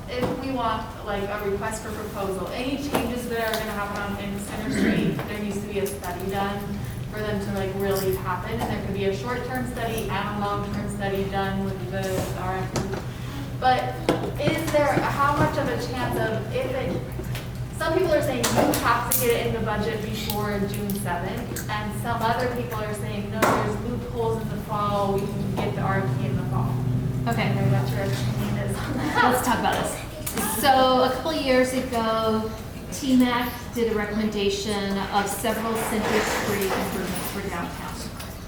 if we want like a request for proposal, any changes that are gonna happen in Center Street, there needs to be a study done for them to like really happen, and there could be a short-term study and a long-term study done with the RFP. But is there, how much of a chance of some people are saying you have to get it in the budget before June 7th, and some other people are saying, no, there's loopholes in the fall, we can get the RFP in the fall. Okay. I know what your opinion is on that. Let's talk about this. So a couple years ago, TMAC did a recommendation of several Center Street improvements for downtown.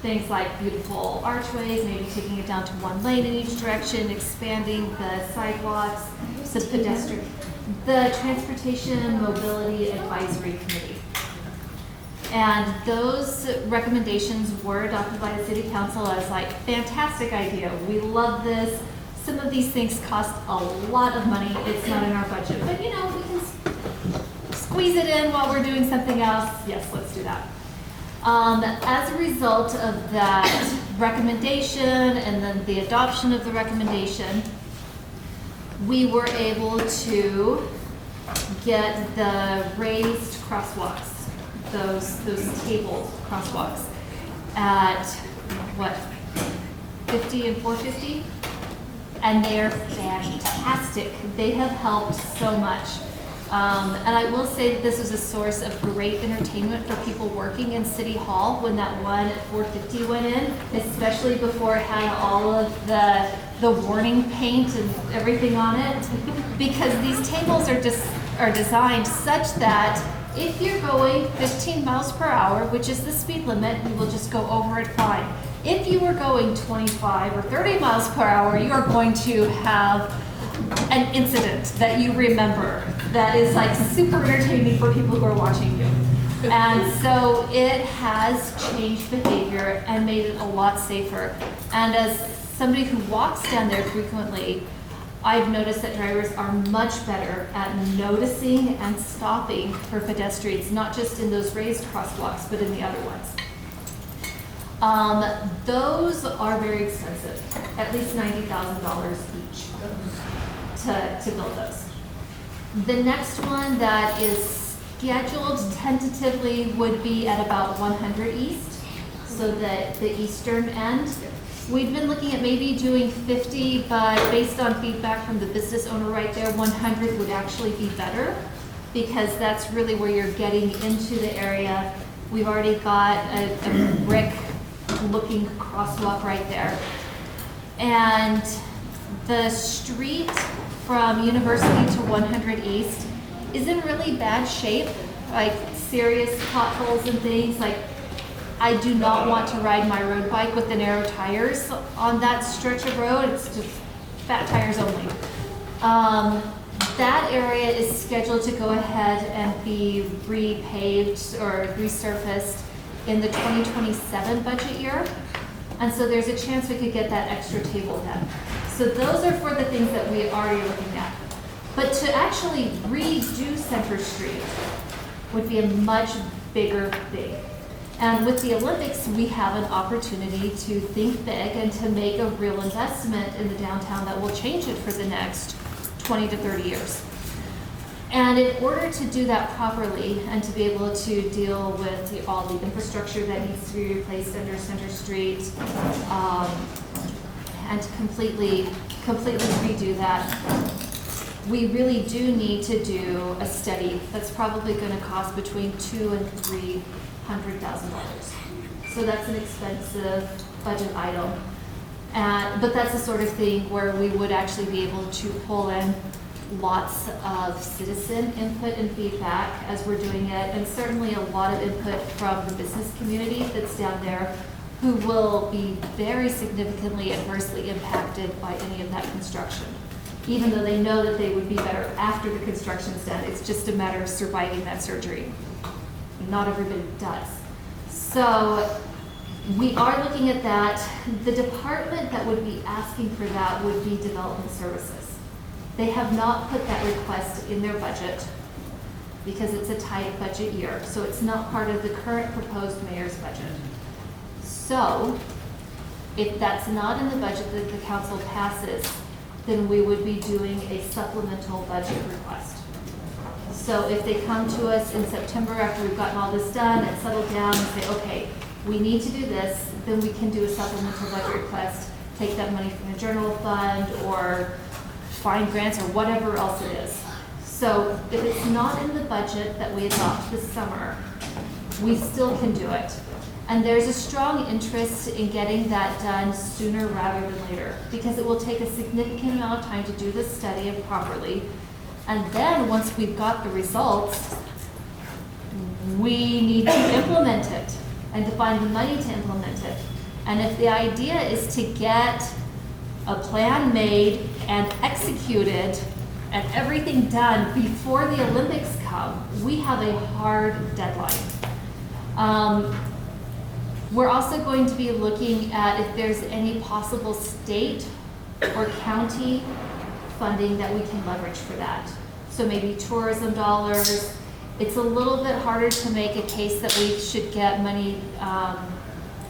Things like beautiful archways, maybe taking it down to one lane in each direction, expanding the sidewalks, the pedestrian, the Transportation Mobility Advisory Committee. And those recommendations were adopted by the City Council as like, fantastic idea, we love this. Some of these things cost a lot of money, it's not in our budget, but you know, we can squeeze it in while we're doing something else. Yes, let's do that. As a result of that recommendation and then the adoption of the recommendation, we were able to get the raised crosswalks, those tabled crosswalks at what, 50 and 450? And they are fantastic. They have helped so much. And I will say that this was a source of great entertainment for people working in City Hall when that one at 450 went in, especially before it had all of the warning paint and everything on it. Because these tables are designed such that if you're going 15 miles per hour, which is the speed limit, you will just go over it fine. If you are going 25 or 30 miles per hour, you are going to have an incident that you remember that is like super entertaining for people who are watching you. And so it has changed behavior and made it a lot safer. And as somebody who walks down there frequently, I've noticed that drivers are much better at noticing and stopping for pedestrians, not just in those raised crosswalks, but in the other ones. Those are very expensive, at least $90,000 each to build those. The next one that is scheduled tentatively would be at about 100 East, so that the eastern end. We've been looking at maybe doing 50, but based on feedback from the business owner right there, 100 would actually be better because that's really where you're getting into the area. We've already got a brick looking crosswalk right there. And the street from University to 100 East is in really bad shape, like serious potholes and things. Like, I do not want to ride my road bike with the narrow tires on that stretch of road. It's just fat tires only. That area is scheduled to go ahead and be repaved or resurfaced in the 2027 budget year. And so there's a chance we could get that extra table done. So those are for the things that we are already looking at. But to actually redo Center Street would be a much bigger thing. And with the Olympics, we have an opportunity to think big and to make a real investment in the downtown that will change it for the next 20 to 30 years. And in order to do that properly and to be able to deal with all the infrastructure that needs to be replaced under Center Street, and to completely redo that, we really do need to do a study that's probably gonna cost between $200,000 and $300,000. So that's an expensive budget item. But that's the sort of thing where we would actually be able to pull in lots of citizen input and feedback as we're doing it, and certainly a lot of input from the business community that's down there, who will be very significantly adversely impacted by any of that construction. Even though they know that they would be better after the construction's done, it's just a matter of surviving that surgery. Not everybody does. So we are looking at that. The department that would be asking for that would be Development Services. They have not put that request in their budget because it's a tight budget year. So it's not part of the current proposed mayor's budget. So if that's not in the budget that the council passes, then we would be doing a supplemental budget request. So if they come to us in September after we've gotten all this done and settled down and say, okay, we need to do this, then we can do a supplemental budget request, take that money from the general fund or find grants or whatever else it is. So if it's not in the budget that we adopt this summer, we still can do it. And there's a strong interest in getting that done sooner rather than later, because it will take a significant amount of time to do this study and properly. And then once we've got the results, we need to implement it and to find the money to implement it. And if the idea is to get a plan made and executed and everything done before the Olympics come, we have a hard deadline. We're also going to be looking at if there's any possible state or county funding that we can leverage for that. So maybe tourism dollars. It's a little bit harder to make a case that we should get money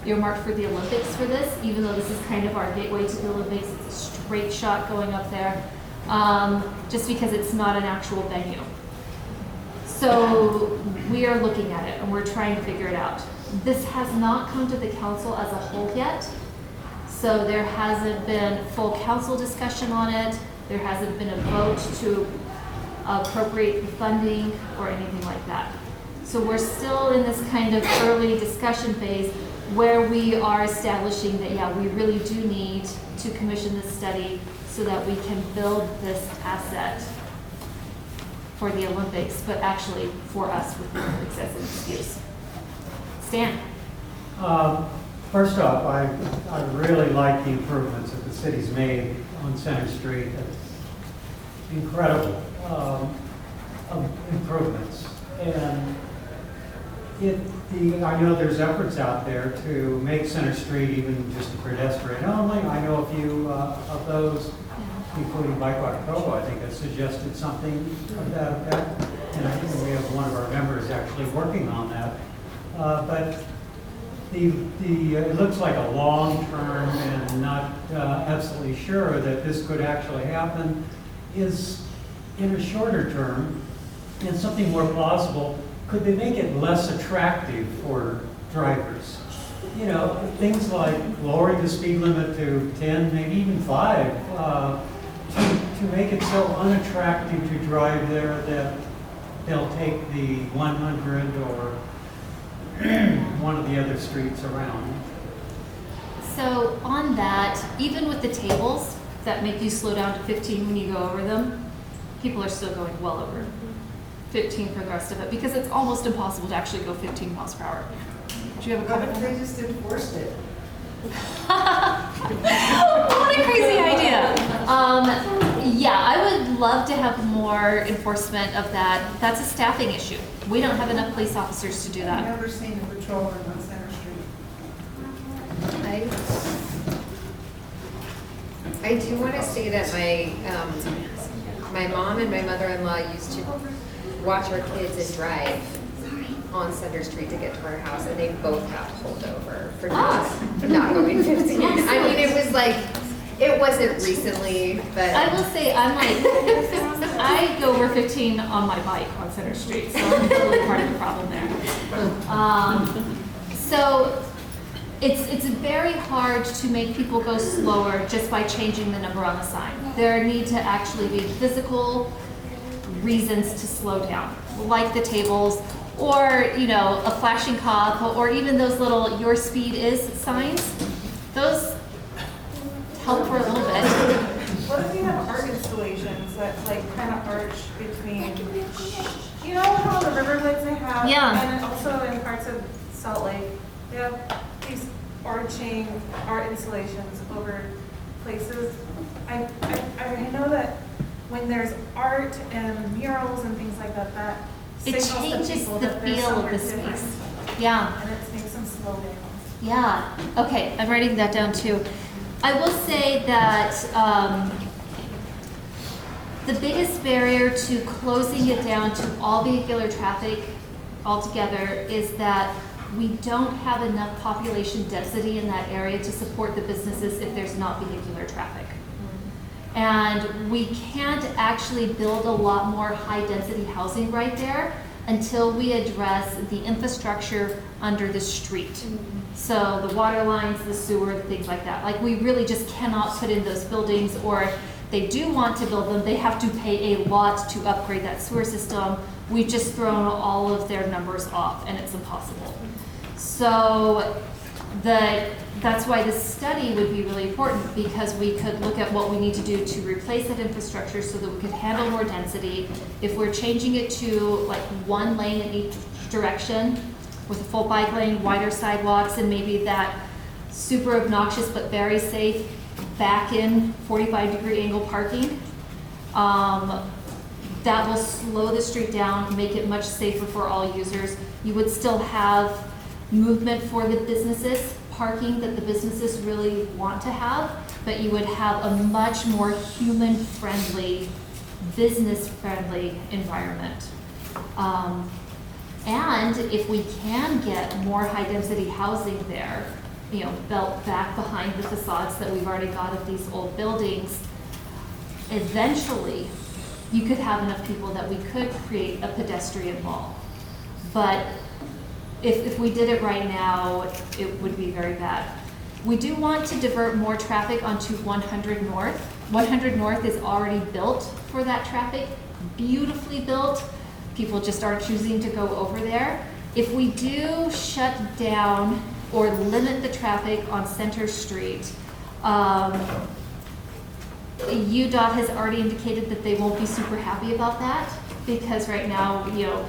earmarked for the Olympics for this, even though this is kind of our gateway to the Olympics. It's a straight shot going up there, just because it's not an actual venue. So we are looking at it and we're trying to figure it out. This has not come to the council as a whole yet, so there hasn't been full council discussion on it. There hasn't been a vote to appropriate the funding or anything like that. So we're still in this kind of early discussion phase where we are establishing that, yeah, we really do need to commission this study so that we can build this asset for the Olympics, but actually for us with the Olympics as an excuse. Stan? First off, I really like the improvements that the city's made on Center Street. It's incredible improvements. And I know there's efforts out there to make Center Street even just a pedestrian only. I know a few of those, including Bike Walk Provo, I think, has suggested something of that effect. And I think we have one of our members actually working on that. But it looks like a long-term and not absolutely sure that this could actually happen is in a shorter term and something more plausible. Could they make it less attractive for drivers? You know, things like lowering the speed limit to 10, maybe even 5, to make it so unattractive to drive there that they'll take the 100 or one of the other streets around. So on that, even with the tables that make you slow down to 15 when you go over them, people are still going well over 15 for the rest of it, because it's almost impossible to actually go 15 miles per hour. Do you have a comment? What if they just enforced it? What a crazy idea. Yeah, I would love to have more enforcement of that. That's a staffing issue. We don't have enough police officers to do that. I've never seen a patrolman on Center Street. I do want to say that my mom and my mother-in-law used to watch our kids and drive on Center Street to get to our house, and they both got pulled over for not going 15. I mean, it was like, It wasn't recently, but. I will say, I'm like, I go over 15 on my bike on Center Street, so I'm totally part of the problem there. So it's very hard to make people go slower just by changing the number on the sign. There need to actually be physical reasons to slow down, like the tables, or, you know, a flashing cop, or even those little "your speed is" signs. Those help for a little bit. What if we have art installations that like kind of arch between, you know how the Riverblades they have? Yeah. And then also in parts of Salt Lake, they have these arching art installations over places. I know that when there's art and murals and things like that, that It signals to changes people the that there's feel of somewhere the different. space. Yeah. And it makes them slow down. Yeah, okay, I'm writing that down too. I will say that the biggest barrier to closing it down to all vehicular traffic altogether is that we don't have enough population density in that area to support the businesses if there's not vehicular traffic. And we can't actually build a lot more high-density housing right there until we address the infrastructure under the street. So the water lines, the sewer, things like that. Like, we really just cannot put in those buildings, or if they do want to build them, they have to pay a lot to upgrade that sewer system. We've just thrown all of their numbers off, and it's impossible. So that's why this study would be really important, because we could look at what we need to do to replace that infrastructure so that we could handle more density. If we're changing it to like one lane in each direction with a full bike lane, wider sidewalks, and maybe that super obnoxious but very safe back in 45-degree angle parking, that will slow the street down, make it much safer for all users. You would still have movement for the businesses, parking that the businesses really want to have, but you would have a much more human-friendly, business-friendly environment. And if we can get more high-density housing there, you know, built back behind the facades that we've already got of these old buildings, eventually you could have enough people that we could create a pedestrian mall. But if we did it right now, it would be very bad. We do want to divert more traffic onto 100 North. 100 North is already built for that traffic, beautifully built. People just are choosing to go over there. If we do shut down or limit the traffic on Center Street, UDOT has already indicated that they won't be super happy about that, because right now, you know,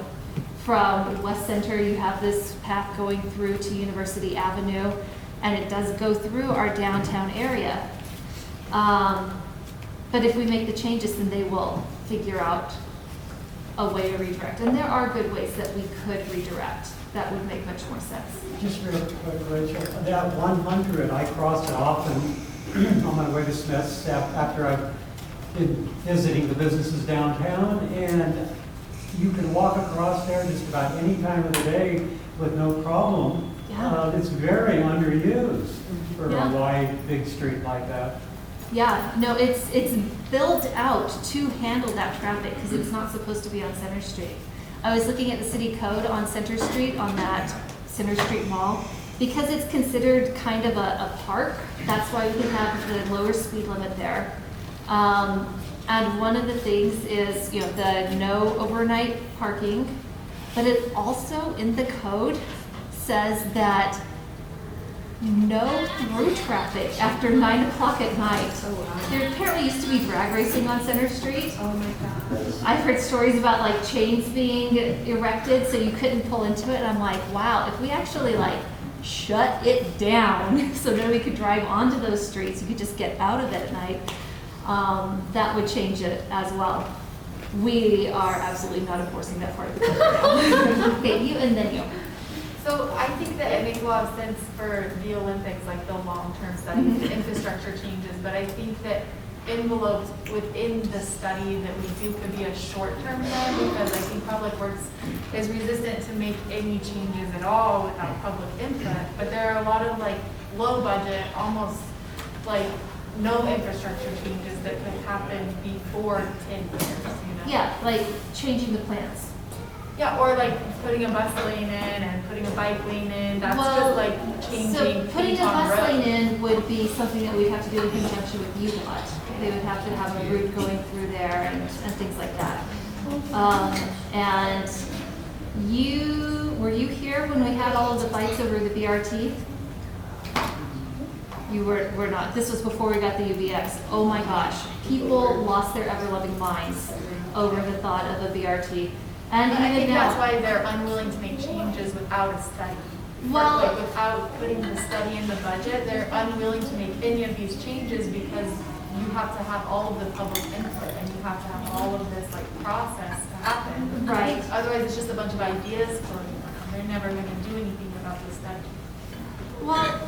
from West Center, you have this path going through to University Avenue, and it does go through our downtown area. But if we make the changes, then they will figure out a way to redirect. And there are good ways that we could redirect. That would make much more sense. Just real quick, Rachel, that 100, I cross it often on my way to Smith's after I've been visiting the businesses downtown, and you can walk across there just about any time of the day with no problem. Yeah. It's very underused for Yeah. a wide, big street like that. Yeah, no, it's built out to handle that traffic, because it's not supposed to be on Center Street. I was looking at the city code on Center Street, on that Center Street Mall, because it's considered kind of a park. That's why we can have the lower speed limit there. And one of the things is, you know, the no overnight parking, but it also in the code says that no through traffic after 9 o'clock at night. Oh, wow. There apparently used to be drag racing on Center Street. Oh my gosh. I've heard stories about like chains being erected so you couldn't pull into it, and I'm like, wow, if we actually like shut it down so that we could drive onto those streets, you could just get out of it at night, that would change it as well. We are absolutely not enforcing that part of the code now. Okay, you and then you. So I think that it makes a lot of sense for the Olympics, like the long-term studies, the infrastructure changes, but I think that enveloped within the study that we do could be a short-term plan, because I think Public Works is resistant to make any changes at all without public input. But there are a lot of like low budget, almost like no infrastructure changes that could happen before 10 years, you know? Yeah, like changing the plans. Yeah, or like putting a bus lane in and putting a bike lane in, that's Well, just like changing So putting things a on bus lane road. in would be something that we'd have to do in conjunction with UDOT. They would have to have a route going through there and things like that. And were you here when we had all of the fights over the BRT? You were not. This was before we got the UBX. Oh my gosh. People lost their ever-loving minds over the thought of a BRT. And I even think that's now, why they're unwilling to make changes without a study. Well- Like, without putting the study in the budget, they're unwilling to make any of these changes because you have to have all of the public input and you have to have all of this like process to happen. Right. Otherwise, it's just a bunch of ideas floating around. They're never going to do anything without the study. well,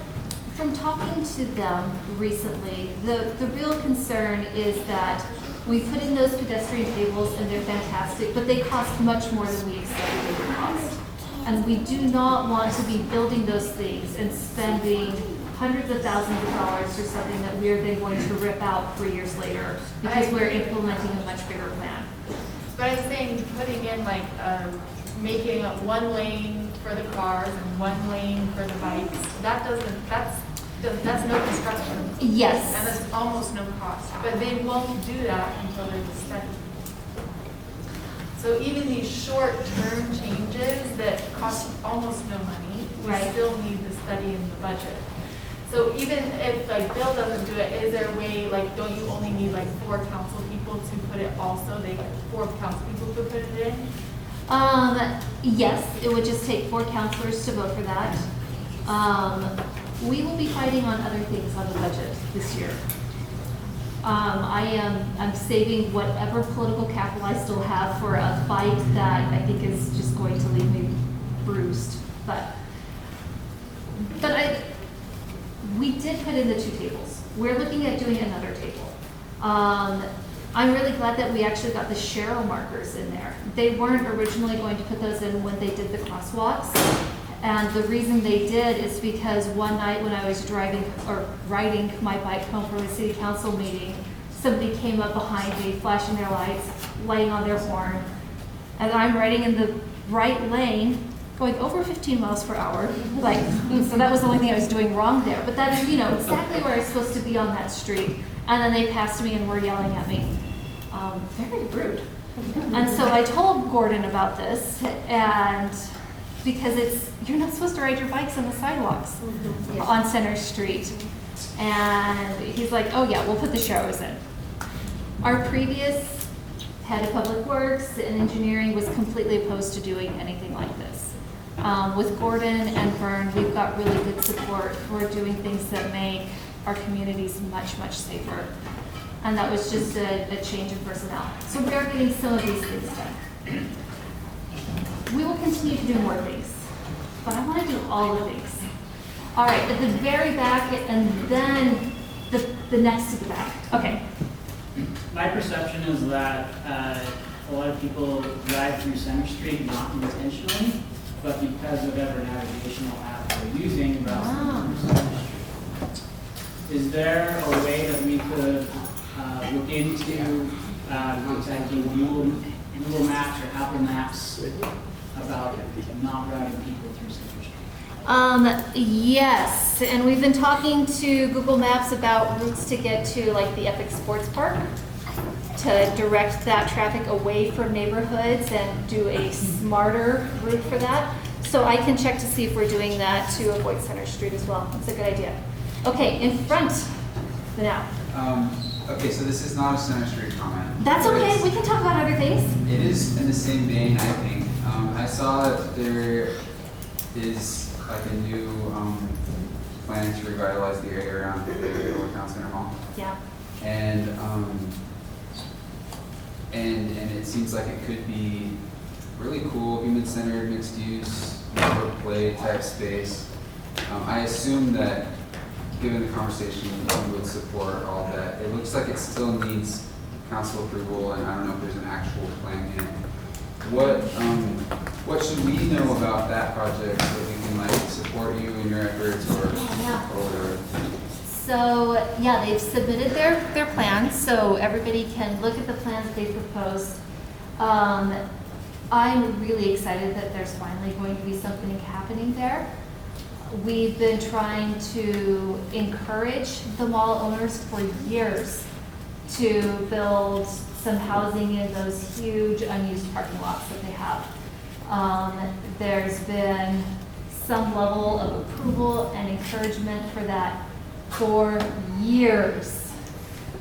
from talking to them recently, the real concern is that we put in those pedestrian tables and they're fantastic, but they cost much more than we expected they would cost. And we do not want to be building those things and spending hundreds of thousands of dollars for something that we're then going to rip out 3 years later because we're implementing a much bigger plan. But I'm saying putting in like, making one lane for the cars and one lane for the bikes, that's no construction. Yes. And that's almost no cost, but they won't do that until there's a study. So even these short-term changes that cost almost no money, we Right. still need the study in the budget. So even if like Bill doesn't do it, is there a way, like, don't you only need like 4 council people to put it also? 4 council people could put it in? Yes, it would just take 4 counselors to vote for that. We will be fighting on other things on the budget this year. I'm saving whatever political capital I still have for a fight that I think is just going to leave me bruised. But we did put in the 2 tables. We're looking at doing another table. I'm really glad that we actually got the Cheryl markers in there. They weren't originally going to put those in when they did the crosswalks. And the reason they did is because one night when I was riding my bike home from a city council meeting, somebody came up behind me, flashing their lights, laying on their horn. And I'm riding in the right lane, going over 15 miles per hour. Like, so that was the only thing I was doing wrong there. But that's, exactly where I was supposed to be on that street. And then they passed me and were yelling at me. Very rude. And so I told Gordon about this, and because you're not supposed to ride your bikes on the sidewalks on Center Street. And he's like, oh yeah, we'll put the sharrows in. Our previous head of public works and engineering was completely opposed to doing anything like this. With Gordon and Vern, we've got really good support for doing things that make our communities much, much safer. And that was just a change in personnel. So we are getting some of these things done. We will continue to do more things, but I want to do all the things. All right, at the very back and then the next to the back. Okay. My perception is that a lot of people drive through Center Street not intentionally, but because of whatever navigational app they're using, rather than through Center Street. Is there a way that we could look into contacting Google Maps or Apple Maps about not routing people through Center Street? Yes, and we've been talking to Google Maps about routes to get to like the Epic Sports Park to direct that traffic away from neighborhoods and do a smarter route for that. So I can check to see if we're doing that to avoid Center Street as well. That's a good idea. Okay, in front now. Okay, so this is not a Center Street comment. That's okay, we can talk about other things. It is in the same vein, I think. I saw that there is like a new plan to revitalize the area around the Old Town Center Mall. Yeah. And it seems like it could be really cool, human-centered, mixed-use, network play type space. I assume that, given the conversation, you would support all of that. It looks like it still needs council approval, and I don't know if there's an actual plan yet. What should we know about that project so that we can like support you in your efforts or whatever? So, yeah, they've submitted their plans, so everybody can look at the plans they proposed. I'm really excited that there's finally going to be something happening there. We've been trying to encourage the mall owners for years to build some housing in those huge unused parking lots that they have. There's been some level of approval and encouragement for that for years.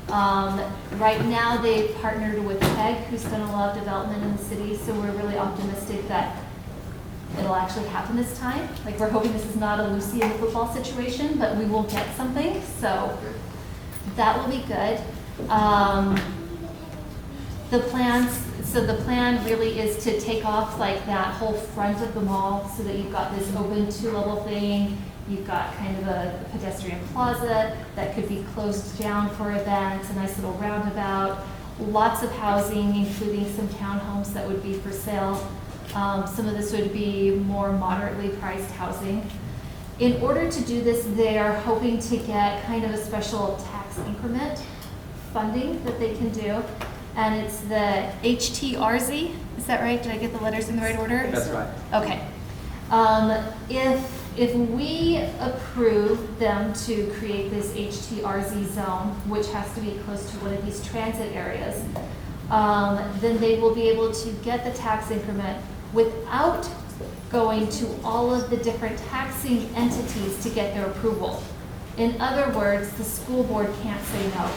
Right now, they've partnered with PEG, who's done a lot of development in the city, so we're really optimistic that it'll actually happen this time. Like, we're hoping this is not a Lucy in the football situation, but we will get something, so that will be good. The plan really is to take off like that whole front of the mall so that you've got this open 2-level thing. You've got kind of a pedestrian plaza that could be closed down for events, a nice little roundabout, lots of housing, including some townhomes that would be for sale. Some of this would be more moderately priced housing. In order to do this, they are hoping to get kind of a special tax increment funding that they can do. And it's the HTRZ, is that right? Did I get the letters in the right order? That's right. Okay. If we approve them to create this HTRZ zone, which has to be close to one of these transit areas, then they will be able to get the tax increment without going to all of the different taxing entities to get their approval. In other words, the school board can't say no,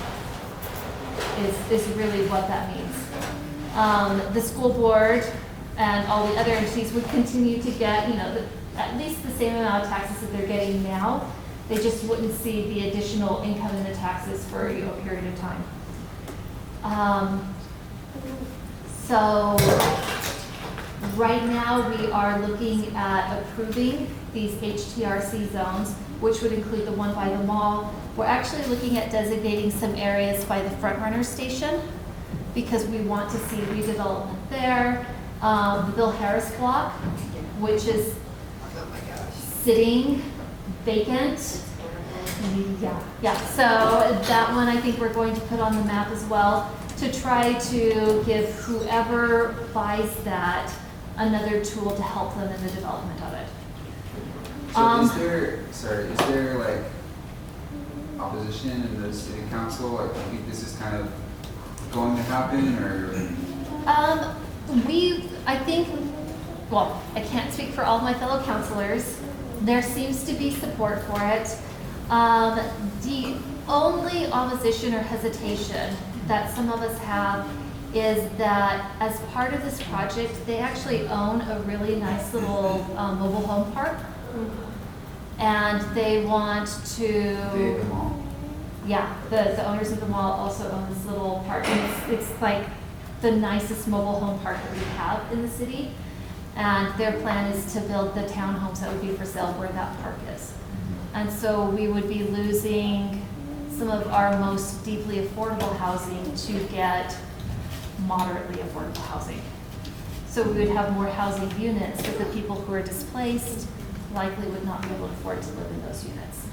is really what that means. The school board and all the other entities would continue to get, at least the same amount of taxes that they're getting now. They just wouldn't see the additional income in the taxes for a period of time. So right now we are looking at approving these HTRC zones, which would include the one by the mall. We're actually looking at designating some areas by the front runner station because we want to see redevelopment there. The Bill Harris block, which is sitting vacant. Yeah. So that one I think we're going to put on the map as well to try to give whoever buys that another tool to help them in the development of it. So is there like opposition in the city council? Like, do you think this is kind of going to happen, or? I can't speak for all of my fellow councilors. There seems to be support for it. The only opposition or hesitation that some of us have is that as part of this project, they actually own a really nice little mobile home park. And they want to, the owners of the mall also own this little park. And it's like the nicest mobile home park that we have in the city. And their plan is to build the townhomes that would be for sale where that park is. And so we would be losing some of our most deeply affordable housing to get moderately affordable housing. So we would have more housing units, but the people who are displaced likely would not be able to afford to live in those units.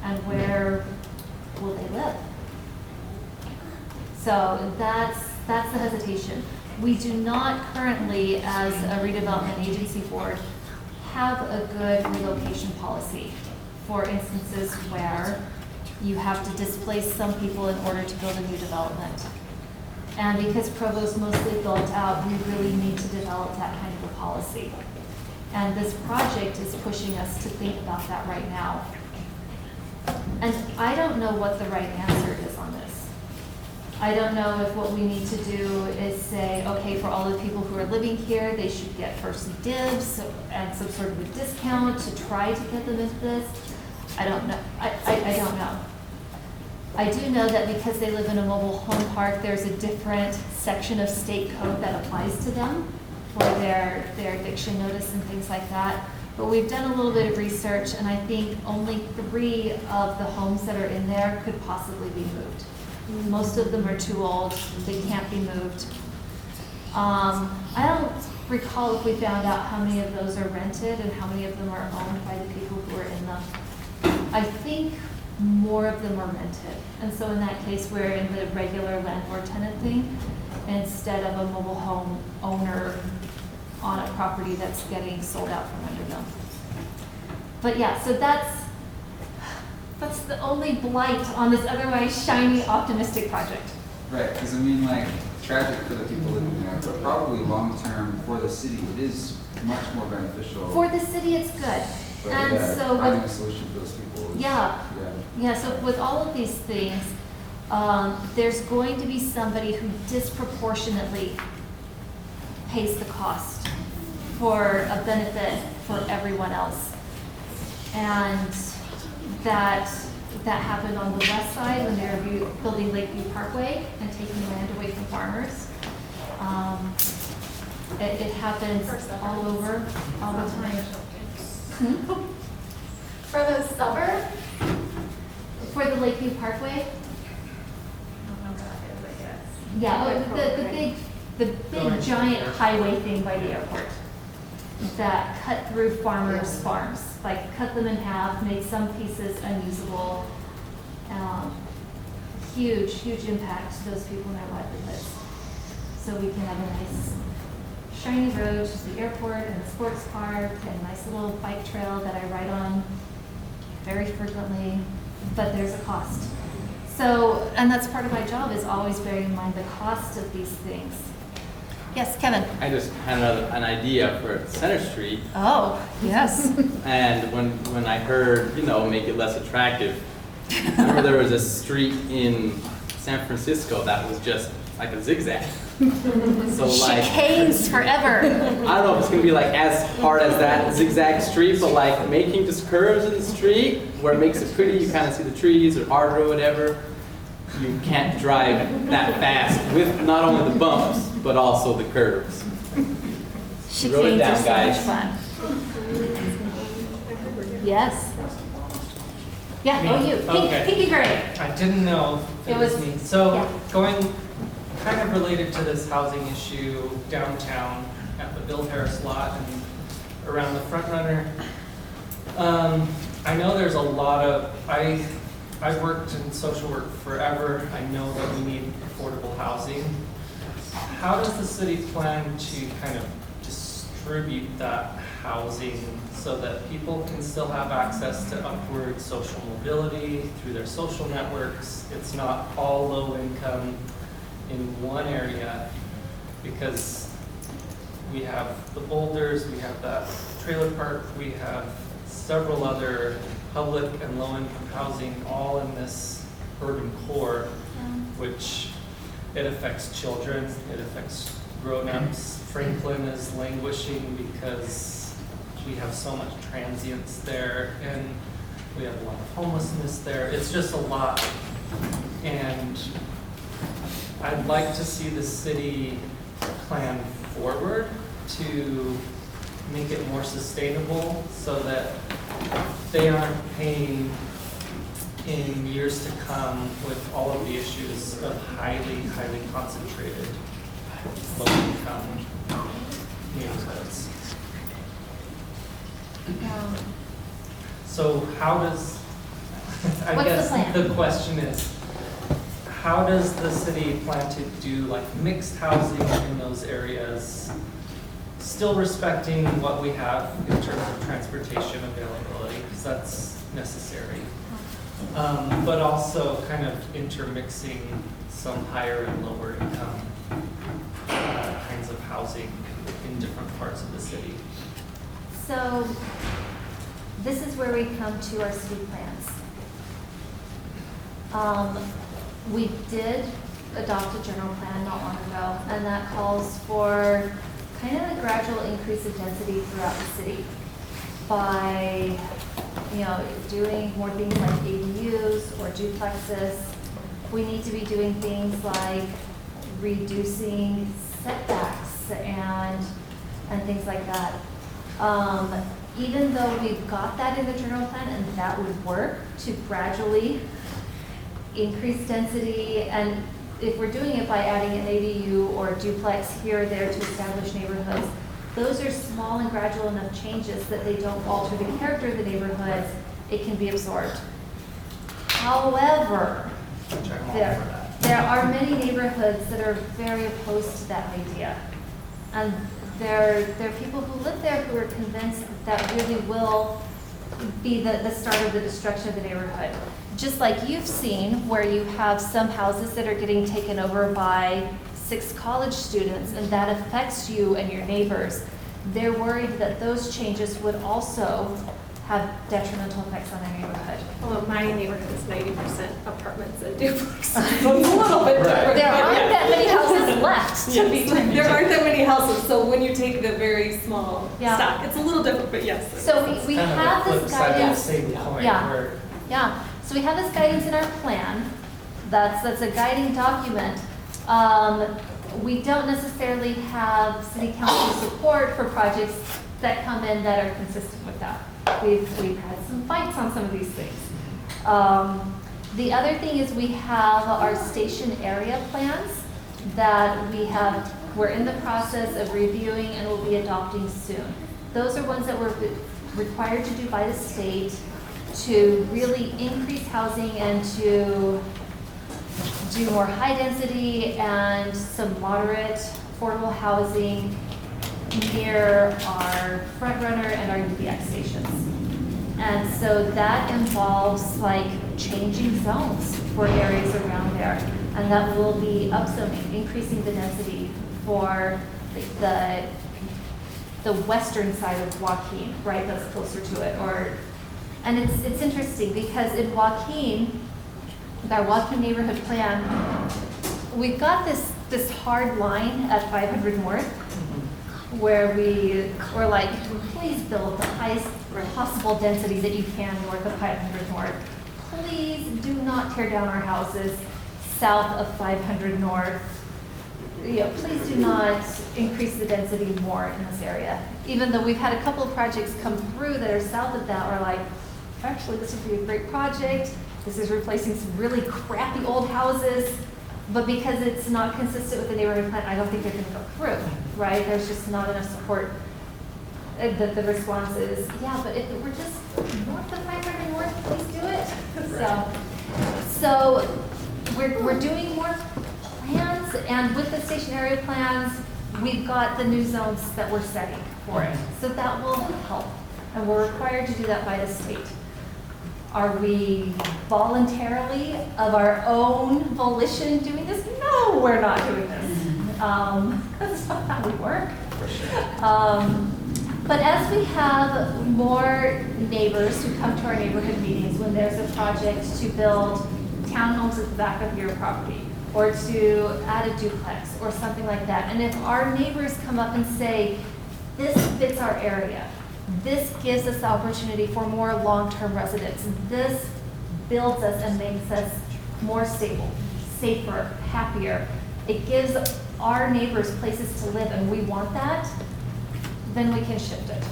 And where will they live? So that's the hesitation. We do not currently, as a redevelopment agency board, have a good relocation policy for instances where you have to displace some people in order to build a new development. And because Provo's mostly built out, we really need to develop that kind of a policy. And this project is pushing us to think about that right now. And I don't know what the right answer is on this. I don't know if what we need to do is say, okay, for all the people who are living here, they should get first dibs and some sort of a discount to try to get them into this. I don't know. I don't know. I do know that because they live in a mobile home park, there's a different section of state code that applies to them for their eviction notice and things like that. But we've done a little bit of research, and I think only 3 of the homes that are in there could possibly be moved. Most of them are too old, they can't be moved. I don't recall if we found out how many of those are rented and how many of them are owned by the people who are in them. I think more of them are rented. And so in that case, we're in the regular landlord-tenant thing instead of a mobile home owner on a property that's getting sold out from under them. But yeah, so that's the only blight on this otherwise shiny, optimistic project. Right, because I mean, like, tragic for the people living there, but probably long-term for the city, it is much more beneficial. For the city, it's good. But And yeah, so finding a with, solution for those people is, yeah, so with all of these things, there's going to be somebody who disproportionately pays the cost for a benefit for everyone else. And that happened on the west side when they were building Lakeview Parkway and taking land away from farmers. It happens all over, all the time. For the suburb? For the Lakeview Parkway? Yeah, the big giant highway thing by the airport that cut through farmers' farms, like cut them in half, made some pieces unusable. Huge impact to those people in their livelihoods. So we can have a nice shiny road to the airport and the sports park and a nice little bike trail that I ride on very frequently, but there's a cost. So, and that's part of my job, is always bearing in mind the cost of these things. Yes, Kevin? I just had an idea for Center Street. Oh, yes. And when I heard, make it less attractive, I remember there was a street in San Francisco that was just like a zigzag. So like chicanes forever. I don't know if it's gonna be like as hard as that zigzag street, but like making just curves in the street where it makes it pretty, you kind of see the trees or arbor or whatever. You can't drive that fast with not only the bumps, but also the curves. Wrote it Chicanes down, are so guys. much fun. Yes. Yeah, oh, you, pinky gray. I didn't know if It it was was- me. So yeah. going kind of related to this housing issue downtown at the Bill Harris lot and around the front runner. I know there's a lot of, I've worked in social work forever. I know that we need affordable housing. How does the city plan to kind of distribute that housing so that people can still have access to upward social mobility through their social networks? It's not all low income in one area, because we have the boulders, we have that trailer park, we have several other public and low income housing all in this urban core, which it affects children, it affects grown-ups. Franklin is languishing because we have so much transience there, and we have a lot of homelessness there. It's just a lot. And I'd like to see the city plan forward to make it more sustainable so that they aren't paying in years to come with all of the issues of highly concentrated low-income neighborhoods. So how does, I What's the guess plan? the question is, how does the city plan to do like mixed housing in those areas, still respecting what we have in terms of transportation availability, because that's necessary, but also kind of intermixing some higher and lower income kinds of housing in different parts of the city? So this is where we come to our city plans. We did adopt a general plan not long ago, and that calls for kind of a gradual increase of density throughout the city by, doing more things like ADUs or duplexes. We need to be doing things like reducing setbacks and things like that. Even though we've got that in the general plan and that would work to gradually increase density, and if we're doing it by adding an ADU or a duplex here or there to establish neighborhoods, those are small and gradual enough changes that they don't alter the character of the neighborhoods. It can be absorbed. However, there are many neighborhoods that are very opposed to that idea. And there are people who live there who are convinced that really will be the start of the destruction of the neighborhood. Just like you've seen, where you have some houses that are getting taken over by 6 college students, and that affects you and your neighbors. They're worried that those changes would also have detrimental effects on their neighborhood. Well, my neighborhood is 90% apartments and duplexes, so it's a little bit different. There aren't that many houses left to be. There aren't that many houses, so when you take the very small Yeah. stock, it's a little different, but yes. So we have this guidance. Yeah. Yeah, so we have this guidance in our plan. That's a guiding document. We don't necessarily have city council support for projects that come in that are consistent with that. We've had some fights on some of these things. The other thing is we have our station area plans that we're in the process of reviewing and will be adopting soon. Those are ones that we're required to do by the state to really increase housing and to do more high density and some moderate affordable housing near our front runner and our UBX stations. And so that involves like changing zones for areas around there. And that will be upzoning, increasing the density for the western side of Joaquin, right, that's closer to it. And it's interesting because in Joaquin, our Joaquin neighborhood plan, we've got this hard line at 500 North where we're like, please build the highest possible density that you can north of 500 North. Please do not tear down our houses south of 500 North. Please do not increase the density more in this area. Even though we've had a couple of projects come through that are south of that, we're like, actually, this would be a great project. This is replacing some really crappy old houses, but because it's not consistent with the neighborhood plan, I don't think they're going to go through, right? There's just not enough support. The response is, yeah, but if we're just north of 500 North, please do it. So we're doing more plans, and with the station area plans, we've got the new zones that we're setting for it. So that will help, and we're required to do that by the state. Are we voluntarily, of our own volition, doing this? No, we're not doing this. That's not how we work. For sure. But as we have more neighbors who come to our neighborhood meetings when there's a project to build townhomes at the back of your property, or to add a duplex, or something like that, and if our neighbors come up and say, this fits our area, this gives us the opportunity for more long-term residents. This builds us and makes us more stable, safer, happier. It gives our neighbors places to live, and we want that, then we can shift it.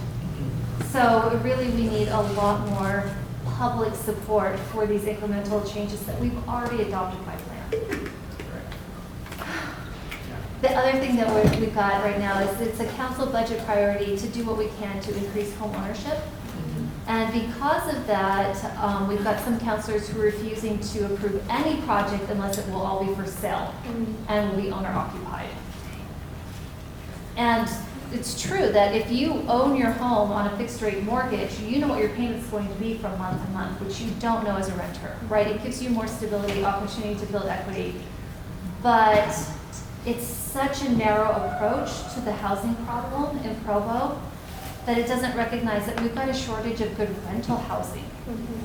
So really we need a lot more public support for these incremental changes that we've already adopted by plan. The other thing that we've got right now is it's a council budget priority to do what we can to increase home ownership. And because of that, we've got some councilors who are refusing to approve any project unless it will all be for sale and will be owner occupied. And it's true that if you own your home on a fixed rate mortgage, you know what your payment's going to be from month to month, which you don't know as a renter, right? It gives you more stability, opportunity to build equity. But it's such a narrow approach to the housing problem in Provo that it doesn't recognize that we've got a shortage of good rental housing.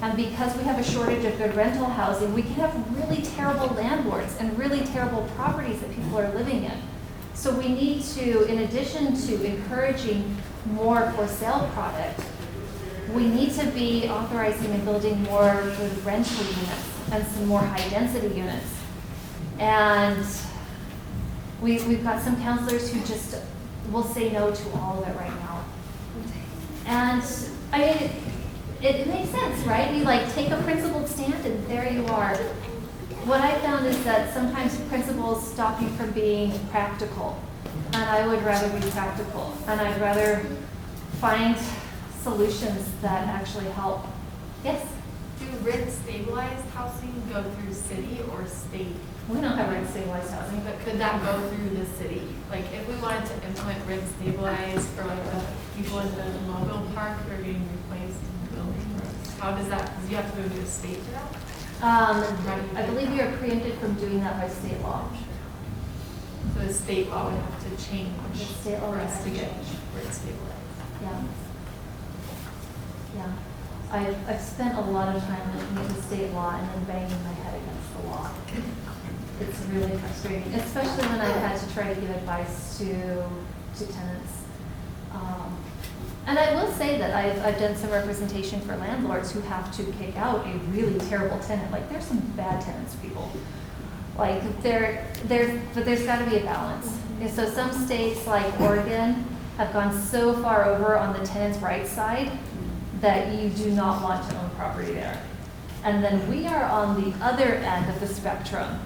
And because we have a shortage of good rental housing, we can have really terrible landlords and really terrible properties that people are living in. So we need to, in addition to encouraging more for sale product, we need to be authorizing and building more good rental units and some more high density units. And we've got some counselors who just will say no to all of it right now. And I mean, it makes sense, right? You like take a principled stand and there you are. What I found is that sometimes principles stop you from being practical. And I would rather be practical. And I'd rather find solutions that actually help. Yes? do rent stabilized housing go through city or state? We don't have rent stabilized housing. But could that go through the city? Like if we wanted to implement rent stabilized for like the people in the mobile park that are getting replaced in the building, how does that, because you have to go to the state for that? I believe we are preempted from doing that by state law. So the state law would have to change The state law for would us have to to get change. rent stabilized. Yeah. Yeah. I've spent a lot of time looking at the state law and then banging my head against the law. It's really frustrating, especially when I've had to try to give advice to tenants. And I will say that I've done some representation for landlords who have to kick out a really terrible tenant. Like, there's some bad tenants, people. Like, but there's got to be a balance. And so some states, like Oregon, have gone so far over on the tenant's right side that you do not want to own property there. And then we are on the other end of the spectrum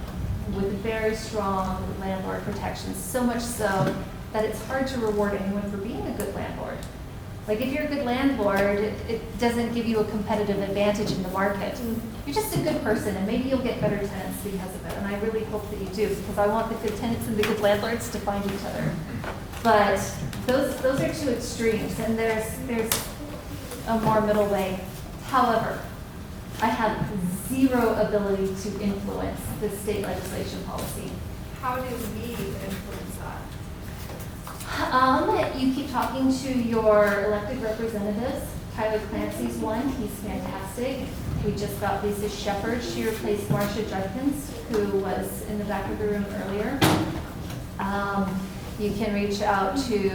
with very strong landlord protections, so much so that it's hard to reward anyone for being a good landlord. Like, if you're a good landlord, it doesn't give you a competitive advantage in the market. You're just a good person, and maybe you'll get better tenants because of it. And I really hope that you do, because I want the good tenants and the good landlords to find each other. But those are two extremes, and there's a more middle way. However, I have zero ability to influence the state legislation policy. How do we influence that? You keep talking to your elected representatives. Tyler Clancy's one, he's fantastic. We just got Lisa Shepherd. She replaced Marcia Judkins, who was in the back of the room earlier. You can reach out to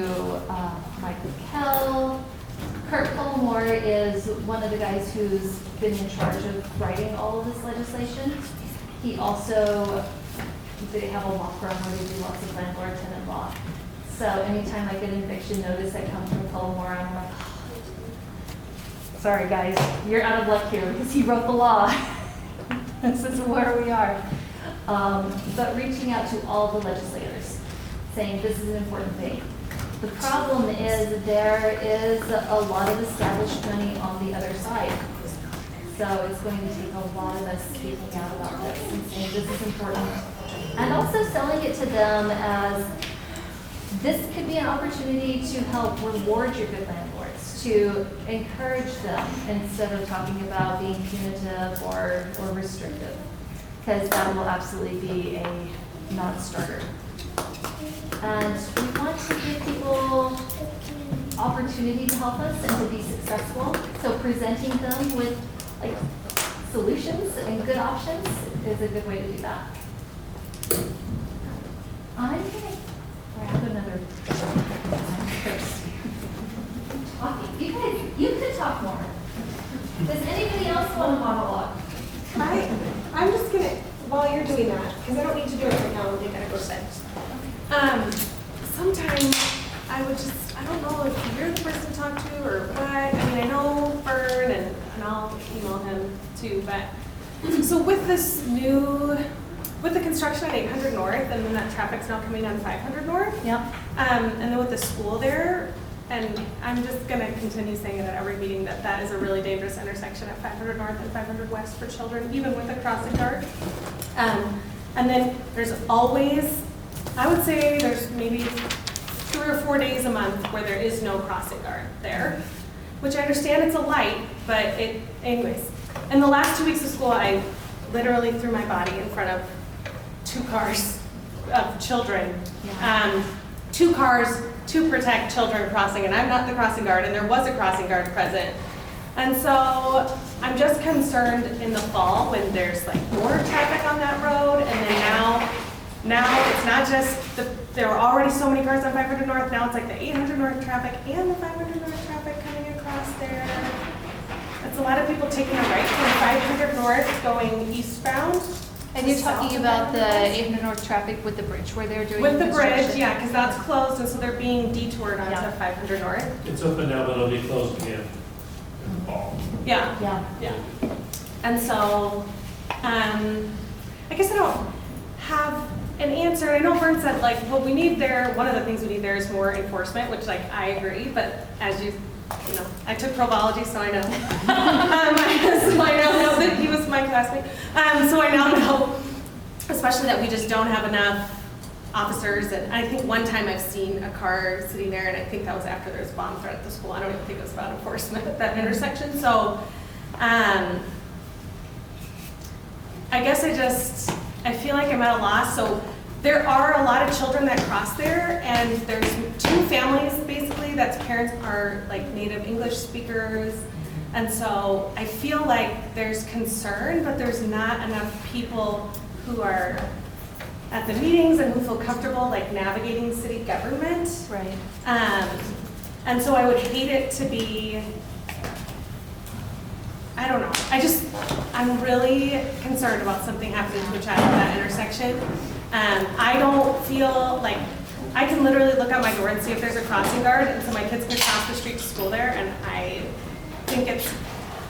Michael Kell. Kurt Cullimore is one of the guys who's been in charge of writing all of this legislation. He also, they have a law firm where they do lots of landlord-tenant law. So anytime I get an eviction notice that comes from Cullimore, I'm like, oh, sorry guys, you're out of luck here because he wrote the law. This is where we are. But reaching out to all the legislators, saying this is an important thing. The problem is there is a lot of established money on the other side. So it's going to take a lot of us speaking out about this and saying this is important. And also selling it to them as this could be an opportunity to help reward your good landlords, to encourage them instead of talking about being punitive or restrictive, because that will absolutely be a non-starter. And we want to give people opportunity to help us and to be successful. So presenting them with like solutions and good options is a good way to do that. I'm going to grab another talking. You guys, you could talk more. Does anybody else want a monologue? I'm just gonna, while you're doing that, because I don't need to do it right now, they gotta go sit. Sometimes I would just, I don't know if you're the person to talk to or what. I mean, I know Fern and I'll email him too, but so with this new, with the construction at 800 North and then that traffic's now coming on 500 North. Yep. And then with the school there, and I'm just gonna continue saying it at every meeting that that is a really dangerous intersection at 500 North and 500 West for children, even with a crossing guard. And then there's always, I would say there's maybe 3 or 4 days a month where there is no crossing guard there, which I understand it's a light, but anyways. In the last 2 weeks of school, I literally threw my body in front of 2 cars of children. 2 cars to protect children crossing, and I'm not the crossing guard, and there was a crossing guard present. And so I'm just concerned in the fall when there's like more traffic on that road, and then now it's not just there were already so many cars on 500 North, now it's like the 800 North traffic and the 500 North traffic coming across there. It's a lot of people taking a right from 500 North going eastbound. And you're talking about the 800 North traffic with the bridge where they're doing with the construction. bridge, yeah, because that's closed, and so they're being detoured onto 500 North. It's open now, but it'll be closed again in the fall. Yeah. And so, I guess I don't have an answer. I know Vern said like what we need there, one of the things we need there is more enforcement, which like I agree, but as you you know, I took Provology, so I know. So I now know that he was my classmate. So I now know, especially that we just don't have enough officers. And I think one time I've seen a car sitting there, and I think that was after there was a bomb threat at the school. I don't even think it was about enforcement at that intersection. So I guess I feel like I'm at a loss. So there are a lot of children that cross there, and there's 2 families basically that's parents are like native English speakers. And so I feel like there's concern, but there's not enough people who are at the meetings and who feel comfortable like navigating city government. Right. And so I would hate it to be, I don't know. I'm really concerned about something happening to a child at that intersection. I don't feel like, I can literally look out my door and see if there's a crossing guard, and so my kids can cross the street to school there, and I think it's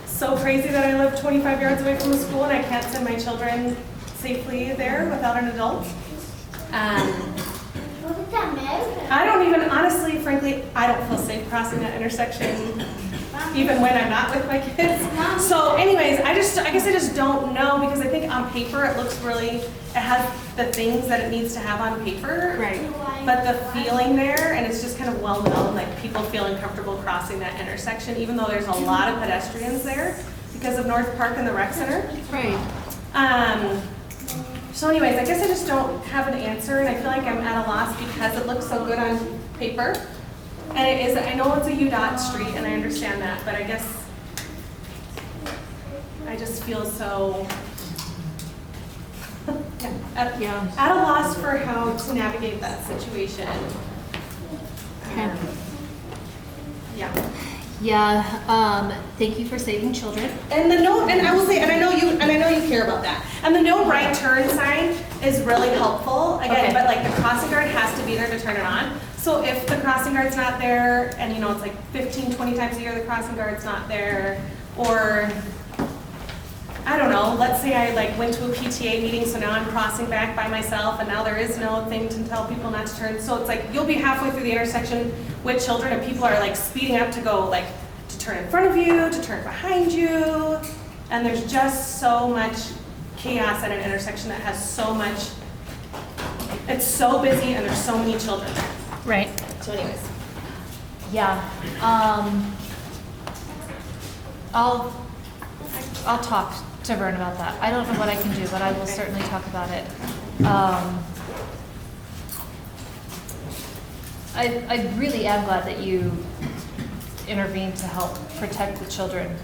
so crazy that I live 25 yards away from the school and I can't send my children safely there without an adult. I don't even, honestly, frankly, I don't feel safe crossing that intersection, even when I'm not with my kids. So anyways, I guess I just don't know, because I think on paper it looks really, it has the things that it needs to have on paper. Right. But the feeling there, and it's just kind of well known, like people feeling comfortable crossing that intersection, even though there's a lot of pedestrians there because of North Park and the rec center. Right. So anyways, I guess I just don't have an answer, and I feel like I'm at a loss because it looks so good on paper. And it is, I know it's a UDOT street, and I understand that, but I guess I just feel so at a loss for how to navigate that situation. Okay. Yeah. Yeah, thank you for saving children. And the no, and I will say, and I know you care about that. And the no right turn sign is really helpful, again, Okay. but like the crossing guard has to be there to turn it on. So if the crossing guard's not there, and you know, it's like 15, 20 times a year the crossing guard's not there, or I don't know, let's say I like went to a PTA meeting, so now I'm crossing back by myself, and now there is no thing to tell people not to turn. So it's like, you'll be halfway through the intersection with children, and people are like speeding up to go, like, to turn in front of you, to turn behind you. And there's just so much chaos at an intersection that has so much, it's so busy, and there's so many children. Right. So anyways. Yeah. I'll talk to Vern about that. I don't know what I can do, but I will certainly talk about it. I really am glad that you intervened to help protect the children.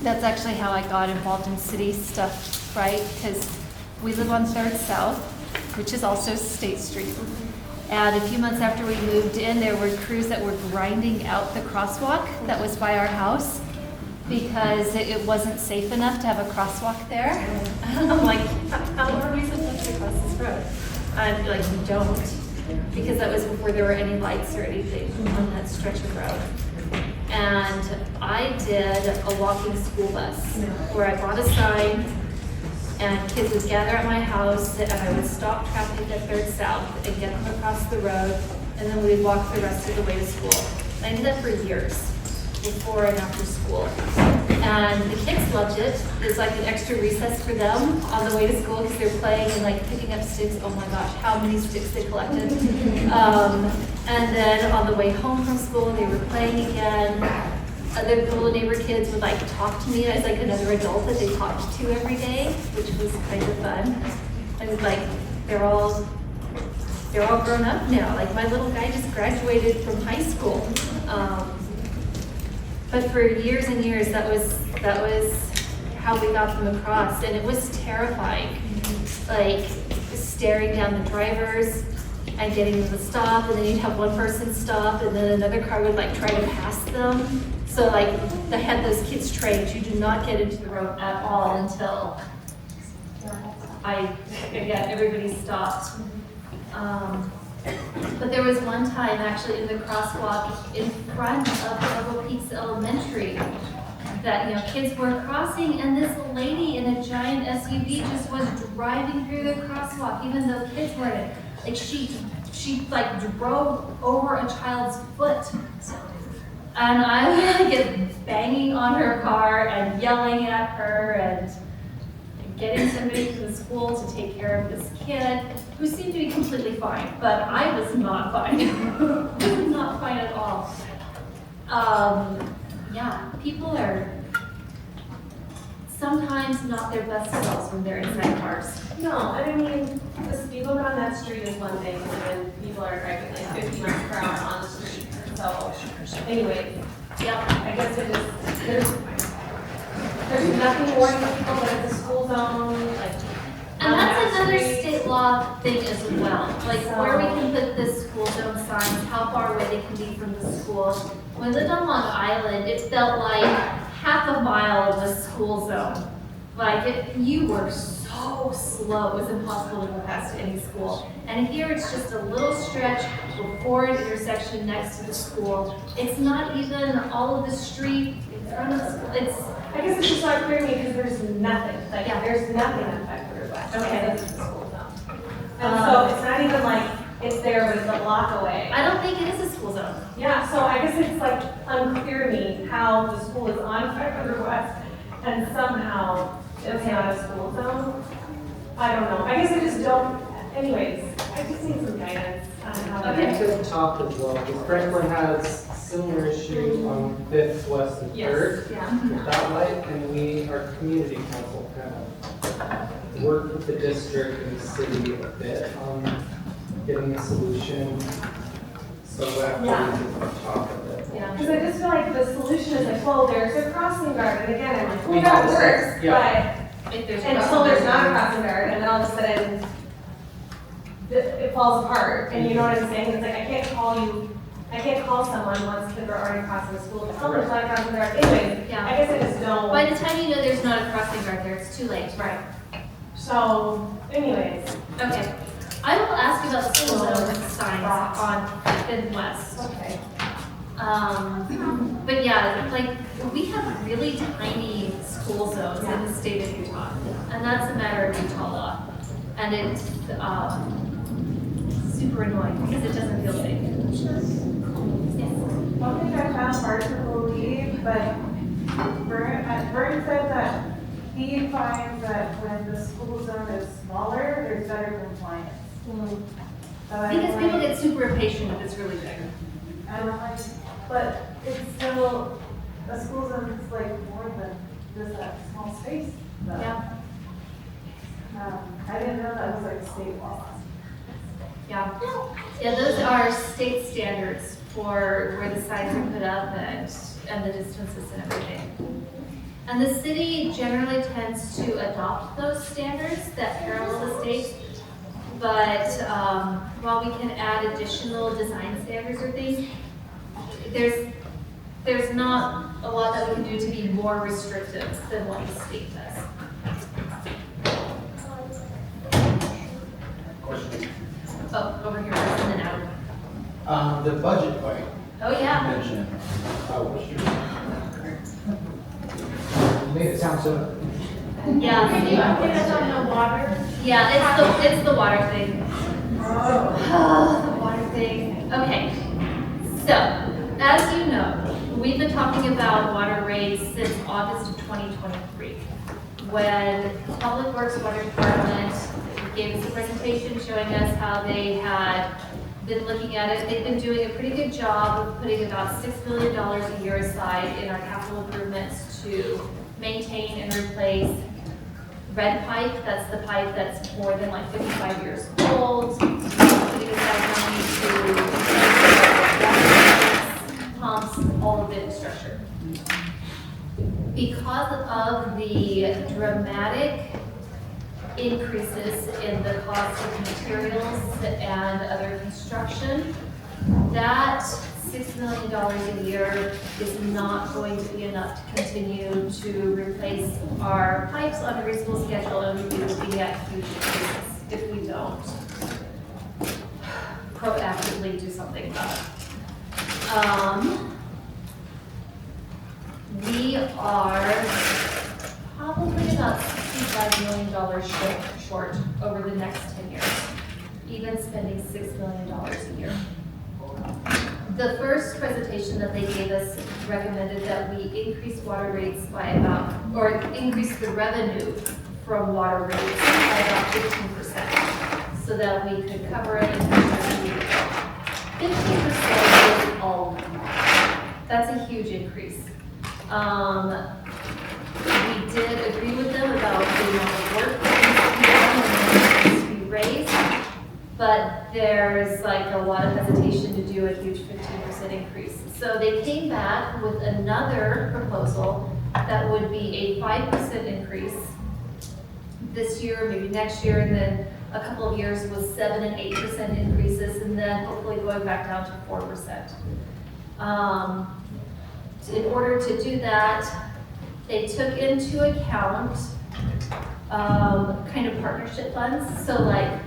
That's actually how I got involved in city stuff, right? Because we live on 3rd South, which is also State Street. And a few months after we moved in, there were crews that were grinding out the crosswalk that was by our house, because it wasn't safe enough to have a crosswalk there. I'm like, how are we supposed to cross this road? And like, we don't, because that was before there were any lights or anything on that stretch of road. And I did a walking school bus, where I bought a sign, and kids would gather at my house, and I would stop traffic at 3rd South and get them across the road, and then we would walk the rest of the way to school. And I did that for years, before and after school. And the kids loved it. It's like an extra recess for them on the way to school, because they're playing and like picking up sticks. Oh my gosh, how many sticks they collected. And then on the way home from school, they were playing again. Other little neighbor kids would like talk to me as like another adult that they talked to every day, which was kind of fun. I was like, they're all grown up now. Like my little guy just graduated from high school. But for years and years, that was how we got them across, and it was terrifying. Like staring down the drivers and getting them to stop, and then you'd have one person stop, and then another car would like try to pass them. So like I had those kids trained, you do not get into the road at all until everybody stopped. But there was one time actually in the crosswalk in front of Provo Peaks Elementary that kids were crossing, and this lady in a giant SUV just was driving through the crosswalk, even though kids were in it. Like she like drove over a child's foot. And I would get banging on her car and yelling at her and getting somebody to the school to take care of this kid who seemed to be completely fine, but I was not fine. I was not fine at all. Yeah, people are sometimes not their best selves when they're inside cars. No, I mean, you look on that street is one thing, and then people are driving like 50 miles per hour on the street. So, anyway, yeah, I guess it just, there's nothing warning people that it's a school zone, like. And that's another state law thing as well, like where we can put the school zone signs, how far away they can be from the school. When we lived on Long Island, it felt like half a mile was school zone. Like you were so slow, it was impossible to go past any school. And here it's just a little stretch before an intersection next to the school. It's not even all of the street in front of the school. It's, I guess it's just not clear to me because there's nothing, like, there's nothing on 500 West. Okay. It's a school zone. And so it's not even like it's there, but it's a block away. I don't think it is a school zone. Yeah, so I guess it's like unclear to me how the school is on 500 West and somehow it's not a school zone. I don't know. I guess I just don't, anyways, I just need some guidance on how to. I could talk as well, because Franklin has similar issue on 5th, West, and 3rd. Yeah. With that light, and we, our community council kind of worked with the district and the city a bit on getting a solution. So after we can talk a bit. Yeah, because I just feel like the solution is like, well, there's a crossing guard, and again, I'm like, We well, that have to works, say, yeah. but If there's until there's not a crossing guard, and then all of a sudden, it falls apart, and you know what I'm saying? It's like, I can't call someone once kids are already crossing the school, but there's not a crossing guard, anyway, Yeah. I guess I just don't. By the time you know there's not a crossing guard there, it's too late. Right. So, anyways. Okay. I will ask about school zone signs on 5th and West. Okay. But yeah, like, we have really tiny school zones in the state of Utah. And that's a matter of Utah law. And it's super annoying because it doesn't feel safe. One thing I found hard to believe, but Vern said that he finds that when the school zone is smaller, there's better compliance. Because people get super impatient if it's really big. And I'm like, but it's still, a school zone is like more than just that small space. though. Yeah. I didn't know that was like state law. Yeah. Yeah, those are state standards for where the signs are put up and the distances and everything. And the city generally tends to adopt those standards that parallel the state. But while we can add additional design standards or things, there's not a lot that we can do to be more restrictive than what the state does. Question. Oh, over here, and then out. The budget fight. Oh, yeah. You mentioned. What's your? You made it sound so. Yeah. Can you update us on the water? Yeah, it's the water thing. Oh, the water thing. Okay. So, as you know, we've been talking about water rates since August of 2023, when Public Works Water Department gave us a presentation showing us how they had been looking at it. They've been doing a pretty good job of putting about $6 million a year aside in our capital improvements to maintain and replace red pipe. That's the pipe that's more than like 55 years old. Putting aside money to replace pumps, all of the infrastructure. Because of the dramatic increases in the cost of materials and other construction, that $6 million a year is not going to be enough to continue to replace our pipes on a reasonable schedule, and we'd be looking at huge increases if we don't proactively do something about it. We are probably about $65 million short over the next 10 years, even spending $6 million a year. The first presentation that they gave us recommended that we increase water rates by about, or increase the revenue from water rates by about 15%, so that we could cover it and 15% is a lot. That's a huge increase. We did agree with them about the amount of work that needs to be done and that needs to be raised, but there's like a lot of hesitation to do a huge 15% increase. So they came back with another proposal that would be a 5% increase this year, maybe next year, and then a couple of years with 7 and 8% increases, and then hopefully going back down to 4%. In order to do that, they took into account kind of partnership funds. So like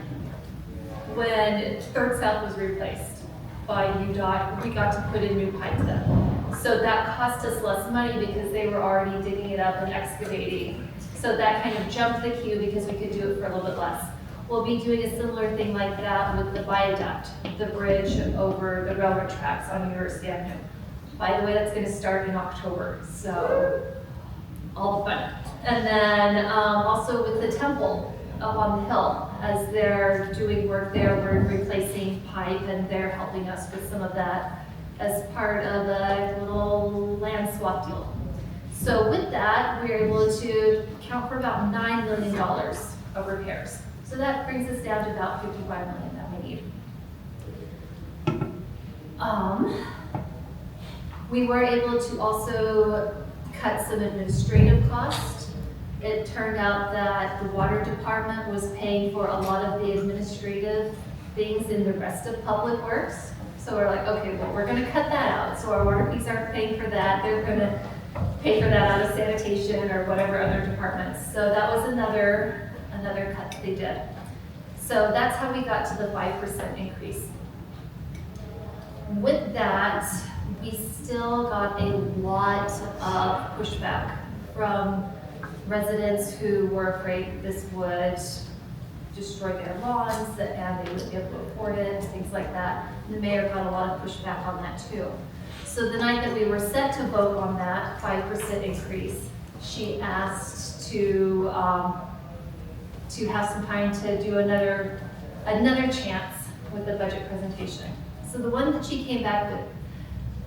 when Third South was replaced by UDOT, we got to put in new pipe then. So that cost us less money because they were already digging it up and excavating. So that kind of jumped the queue because we could do it for a little bit less. We'll be doing a similar thing like that with the viaduct, the bridge over the railroad tracks on University Avenue. By the way, that's going to start in October, so all the fun. And then also with the temple up on the hill, as they're doing work there, we're replacing pipe and they're helping us with some of that as part of a little land swap deal. So with that, we're able to account for about $9 million of repairs. So that brings us down to about $55 million that we need. We were able to also cut some administrative costs. It turned out that the water department was paying for a lot of the administrative things in the rest of public works. So we're like, okay, well, we're gonna cut that out. So our water fees aren't paying for that. They're gonna pay for that out of sanitation or whatever other departments. So that was another cut that they did. So that's how we got to the 5% increase. With that, we still got a lot of pushback from residents who were afraid this would destroy their lawns and they wouldn't be able to afford it, things like that. The mayor got a lot of pushback on that too. So the night that we were set to vote on that 5% increase, she asked to have some time to do another chance with the budget presentation. So the one that she came back with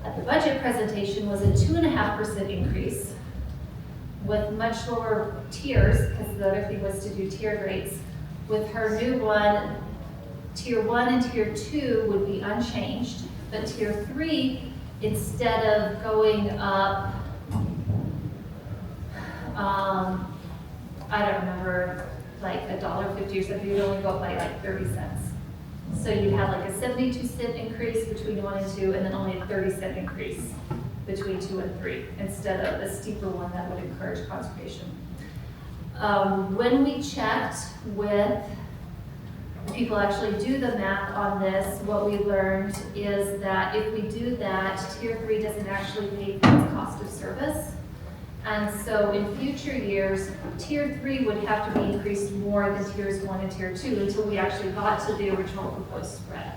at the budget presentation was a 2.5% increase with much lower tiers, because the other thing was to do tiered rates. With her new one, tier 1 and tier 2 would be unchanged, but tier 3, instead of going up, I don't remember, like $1.50 or something, you'd only go up by like 30 cents. So you'd have like a 72-cent increase between 1 and 2, and then only a 30-cent increase between 2 and 3, instead of a steeper one that would encourage conservation. When we checked with people actually do the math on this, what we learned is that if we do that, tier 3 doesn't actually pay for its cost of service. And so in future years, tier 3 would have to be increased more than tiers 1 and tier 2 until we actually got to the original proposed spread.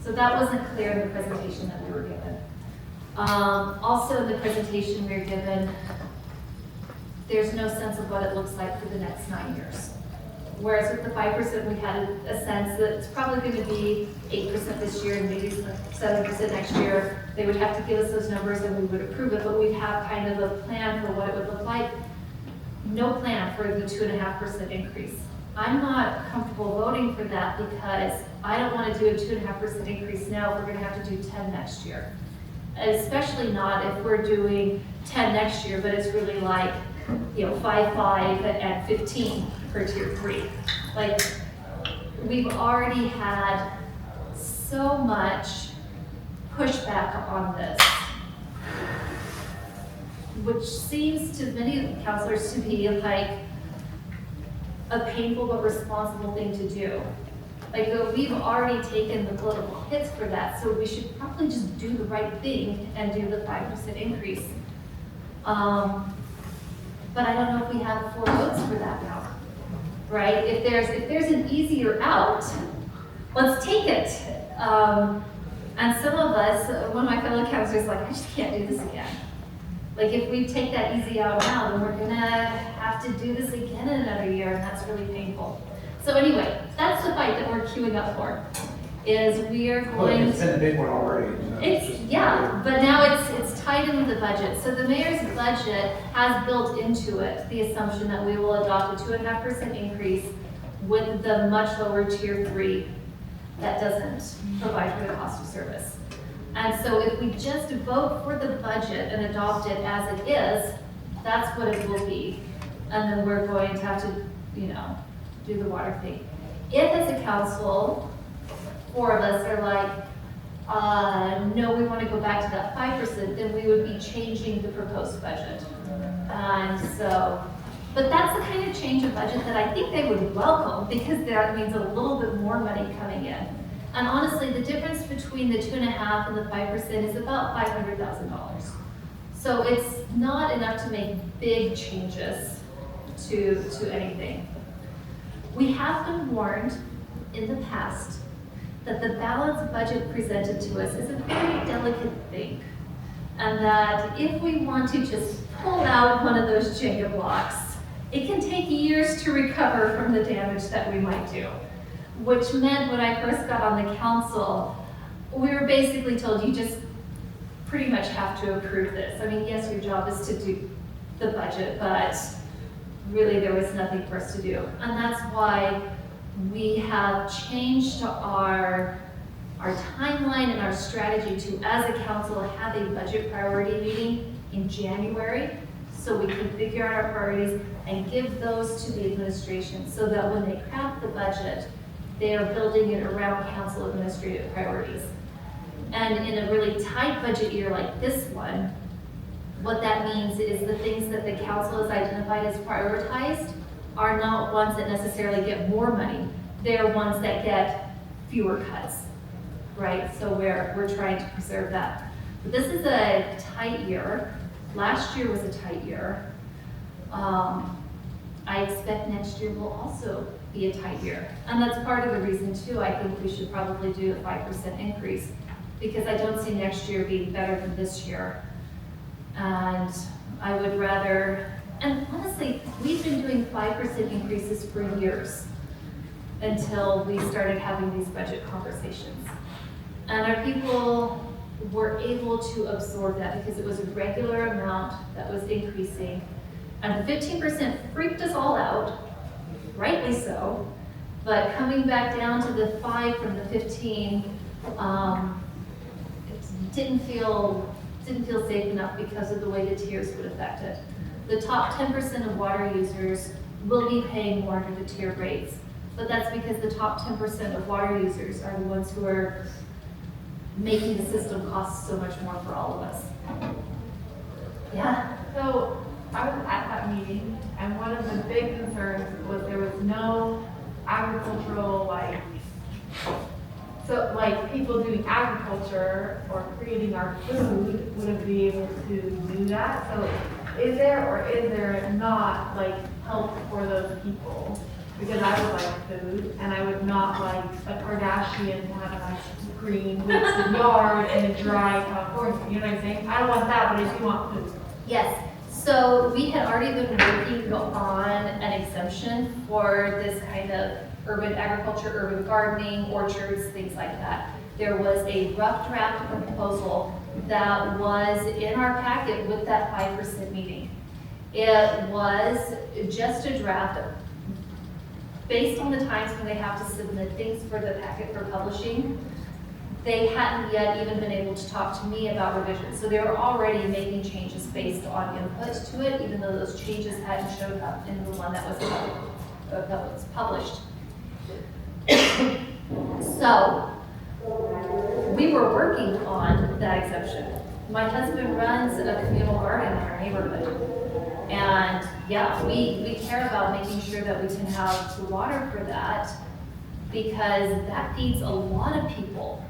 So that wasn't clear in the presentation that we were given. Also in the presentation we were given, there's no sense of what it looks like for the next 9 years. Whereas with the 5%, we had a sense that it's probably going to be 8% this year and maybe 7% next year. They would have to give us those numbers and we would approve it, but we'd have kind of a plan for what it would look like. No plan for the 2.5% increase. I'm not comfortable voting for that because I don't want to do a 2.5% increase now if we're going to have to do 10 next year. Especially not if we're doing 10 next year, but it's really like, 5, 5, and 15 for tier 3. Like, we've already had so much pushback on this, which seems to many of the councilors to be like a painful but responsible thing to do. Like, we've already taken the political hits for that, so we should probably just do the right thing and do the 5% increase. But I don't know if we have 4 votes for that now, right? If there's an easier out, let's take it. And some of us, one of my fellow counselors, like, I just can't do this again. Like, if we take that easy out now, then we're gonna have to do this again in another year, and that's really painful. So anyway, that's the fight that we're queuing up for, is we are going It's been a big one already. You know, it's, just- yeah, but now it's tied into the budget. So the mayor's budget has built into it the assumption that we will adopt a 2.5% increase with the much lower tier 3 that doesn't provide for the cost of service. And so if we just vote for the budget and adopt it as it is, that's what it will be. And then we're going to have to, do the water thing. If as a council, 4 of us are like, no, we want to go back to that 5%, then we would be changing the proposed budget. And so, but that's the kind of change of budget that I think they would welcome, because that means a little bit more money coming in. And honestly, the difference between the 2.5% and the 5% is about $500,000. So it's not enough to make big changes to anything. We have been warned in the past that the balanced budget presented to us is a very delicate thing. And that if we want to just pull out one of those Jenga blocks, it can take years to recover from the damage that we might do. Which meant when I first got on the council, we were basically told you just pretty much have to approve this. I mean, yes, your job is to do the budget, but really there was nothing for us to do. And that's why we have changed our timeline and our strategy to, as a council, have a budget priority meeting in January, so we can figure out our priorities and give those to the administration, so that when they craft the budget, they are building it around council administrative priorities. And in a really tight budget year like this one, what that means is the things that the council has identified as prioritized are not ones that necessarily get more money. They're ones that get fewer cuts, right? So we're trying to preserve that. But this is a tight year. Last year was a tight year. I expect next year will also be a tight year. And that's part of the reason too, I think we should probably do a 5% increase, because I don't see next year being better than this year. And I would rather, and honestly, we've been doing 5% increases for years until we started having these budget conversations. And our people were able to absorb that because it was a regular amount that was increasing. And the 15% freaked us all out, rightly so, but coming back down to the 5 from the 15, it didn't feel safe enough because of the way the tiers would affect it. The top 10% of water users will be paying more under the tier rates, but that's because the top 10% of water users are the ones who are making the system cost so much more for all of us. Yeah? So I was at that meeting, and one of the big concerns was there was no agricultural, people doing agriculture or creating our food wouldn't be able to do that. So is there or is there not help for those people? Because I would like food, and I would not like a Kardashian to have a nice green yard and a dry California. You know what I'm saying? I don't want that, but I do want food. Yes. So we had already been working on an exemption for this kind of urban agriculture, urban gardening, orchards, things like that. There was a rough draft proposal that was in our packet with that 5% meeting. It was just a draft based on the times when they have to submit things for the packet for publishing. They hadn't yet even been able to talk to me about revisions. So they were already making changes based on input to it, even though those changes hadn't showed up in the one that was published. So we were working on that exemption. My husband runs a communal garden in our neighborhood. And yeah, we care about making sure that we can have the water for that, because that feeds a lot of people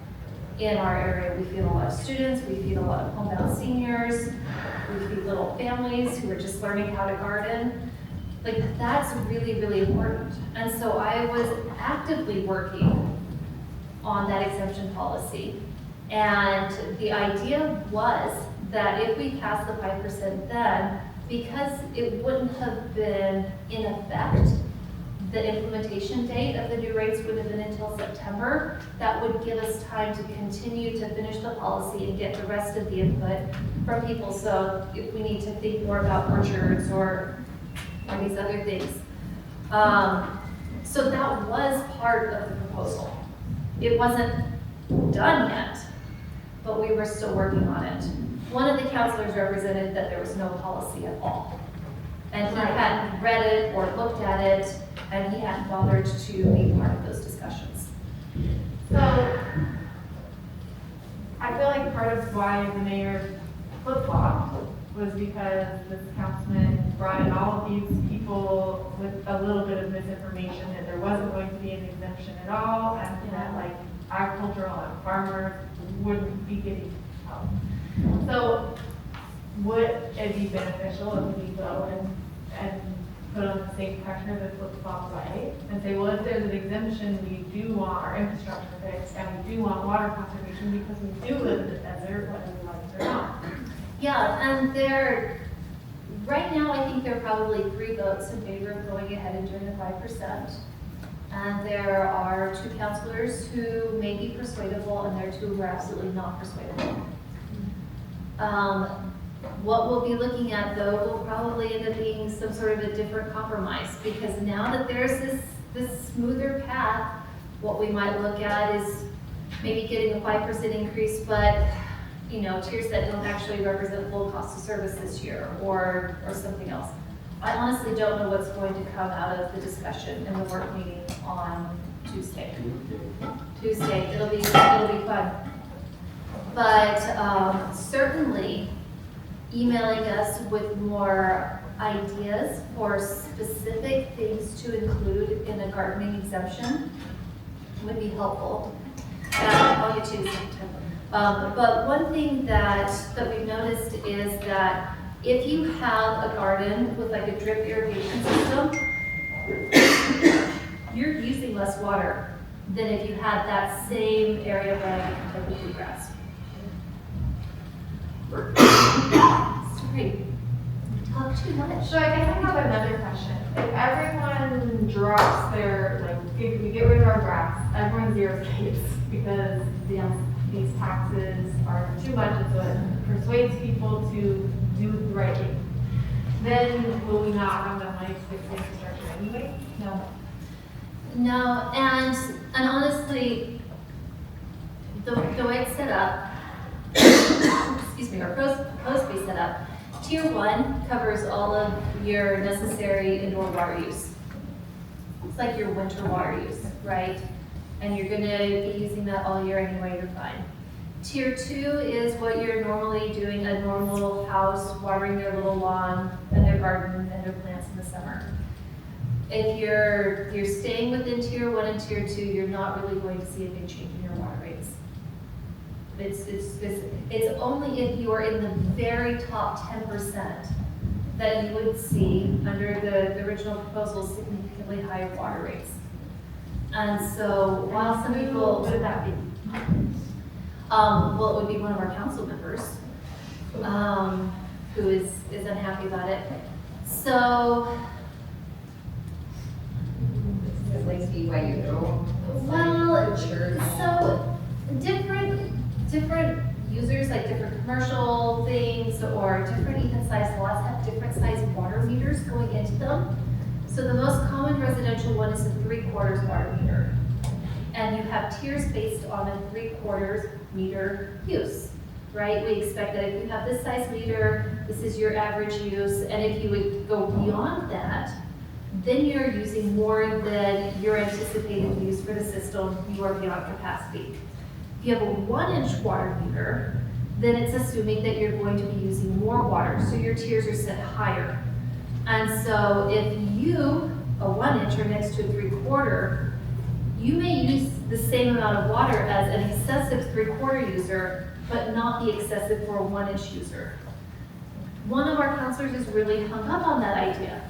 in our area. We feed a lot of students, we feed a lot of homebound seniors, we feed little families who are just learning how to garden. That's really, really important. And so I was actively working on that exemption policy. And the idea was that if we passed the 5% then, because it wouldn't have been in effect, the implementation date of the new rates would have been until September. That would give us time to continue to finish the policy and get the rest of the input from people. So if we need to think more about orchards or these other things. So that was part of the proposal. It wasn't done yet, but we were still working on it. One of the counselors represented that there was no policy at all. And he hadn't read it or looked at it, and he hadn't bothered to be part of those discussions. So, I feel like part of why the mayor flip-flopped was because this councilman brought in all of these people with a little bit of misinformation that there wasn't going to be an exemption at all, and that like agricultural and farmers wouldn't be getting help. So, would it be beneficial if we go and put on the same pressure the flip-flop way and say, well, if there's an exemption, we do want our infrastructure fixed and we do want water conservation because we do live in the desert, whether we like it or not. Yeah, and right now I think there are probably 3 votes in favor of going ahead and doing the 5%. And there are 2 counselors who may be persuadable and there are 2 who are absolutely not persuadable. What we'll be looking at, though, will probably end up being some sort of a different compromise, because now that there's this smoother path, what we might look at is maybe getting a 5% increase, but tiers that don't actually represent full cost of service this year, or something else. I honestly don't know what's going to come out of the discussion in the work meeting on Tuesday. It'll be fun. But certainly, emailing us with more ideas for specific things to include in a gardening exemption would be helpful. I'll get you sometime. But one thing that we've noticed is that if you have a garden with like a drip irrigation system, you're using less water than if you had that same area running with bluegrass. Sorry, talk too much. So I guess I have another question. If everyone drops if we get rid of our grass, everyone zero escapes because these taxes are too much, and so it persuades people to do the right thing. Then will we not have enough money to fix the infrastructure anyway? No, and honestly, the way it's set up, excuse me, or supposed to be set up, Tier 1 covers all of your necessary indoor water use. It's like your winter water use, right? And you're gonna be using that all year anyway, you're fine. Tier 2 is what you're normally doing, a normal house, watering their little lawn and their garden and their plants in the summer. If you're staying within Tier 1 and Tier 2, you're not really going to see a big change in your water rates. It's only if you are in the very top 10% that you would see, under the original proposal, significantly higher water rates. And so while some people, what would that be? well, it would be one of our council members who is unhappy about it. So, Like BYU. well, so different users, like different commercial things or different even sized lots, have different sized water meters going into them. So the most common residential one is a 3/4 water meter. And you have tiers based on a 3/4 meter use, right? We expect that if you have this size meter, this is your average use, and if you would go beyond that, then you're using more than your anticipated use for the system, you are beyond capacity. If you have a 1-inch water meter, then it's assuming that you're going to be using more water, so your tiers are set higher. And so if you, a 1-inch or next to a 3/4, you may use the same amount of water as an excessive 3/4 user, but not be excessive for a 1-inch user. One of our counselors is really hung up on that idea.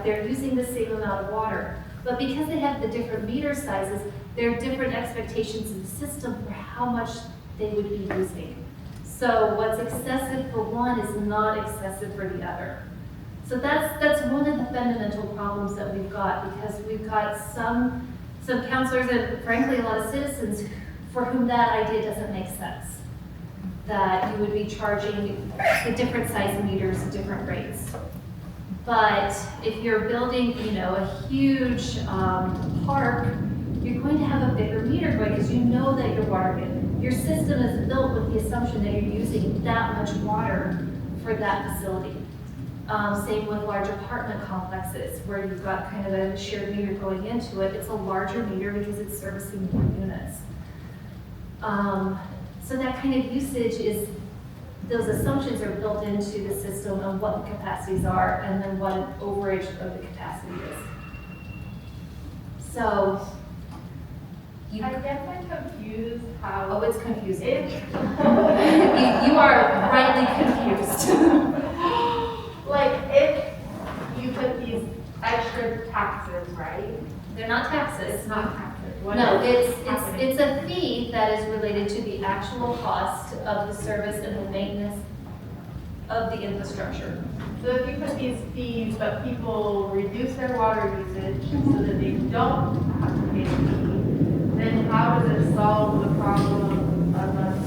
They're using the same amount of water, but because they have the different meter sizes, there are different expectations in the system for how much they would be using. So what's excessive for one is not excessive for the other. So that's one of the fundamental problems that we've got, because we've got some counselors and frankly a lot of citizens for whom that idea doesn't make sense. That you would be charging the different size meters at different rates. But if you're building, a huge park, you're going to have a bigger meter going because you know that your system is built with the assumption that you're using that much water for that facility. Same with large apartment complexes where you've got kind of a shared meter going into it. It's a larger meter because it's servicing more units. So that kind of usage those assumptions are built into the system on what the capacities are and then what an overage of the capacity is. So, I guess I'm confused how. Oh, it's confusing. You are rightly confused. Like, if you put these extra taxes, right? They're not taxes. It's not taxes. What No, is happening? it's a fee that is related to the actual cost of the service and the maintenance of the infrastructure. So if you put these fees, but people reduce their water usage so that they don't have to pay the fee, then how does it solve the problem of us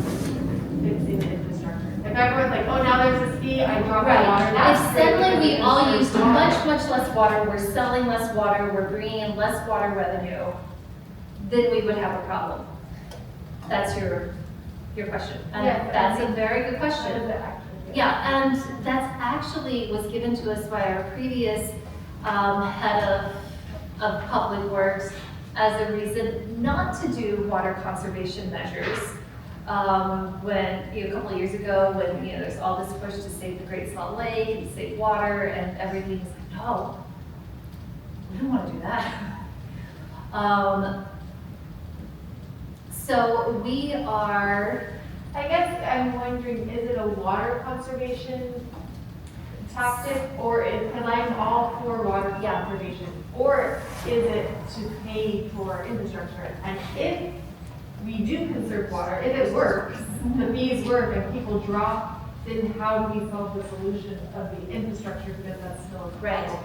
fixing the infrastructure? If everyone's like, oh, now there's this fee, I drop my water. Right. that's If great suddenly we because all it's used water. much less water, we're selling less water, we're bringing in less water revenue, then we would have a problem. That's your question. And Yeah, that's a very good What does question. it actually do? Yeah, and that's actually was given to us by our previous head of public works as a reason not to do water conservation measures. When, a couple of years ago, when, there's all this push to save the Great Salt Lake and save water and everything's like, no, we don't want to do that. So we are, I guess I'm wondering, is it a water conservation tactic, or because I'm all for water conservation, or is it to pay for infrastructure? And if we do conserve water, if it works, the fees work and people drop, then how do we solve the solution of the infrastructure, because that's still a right. problem?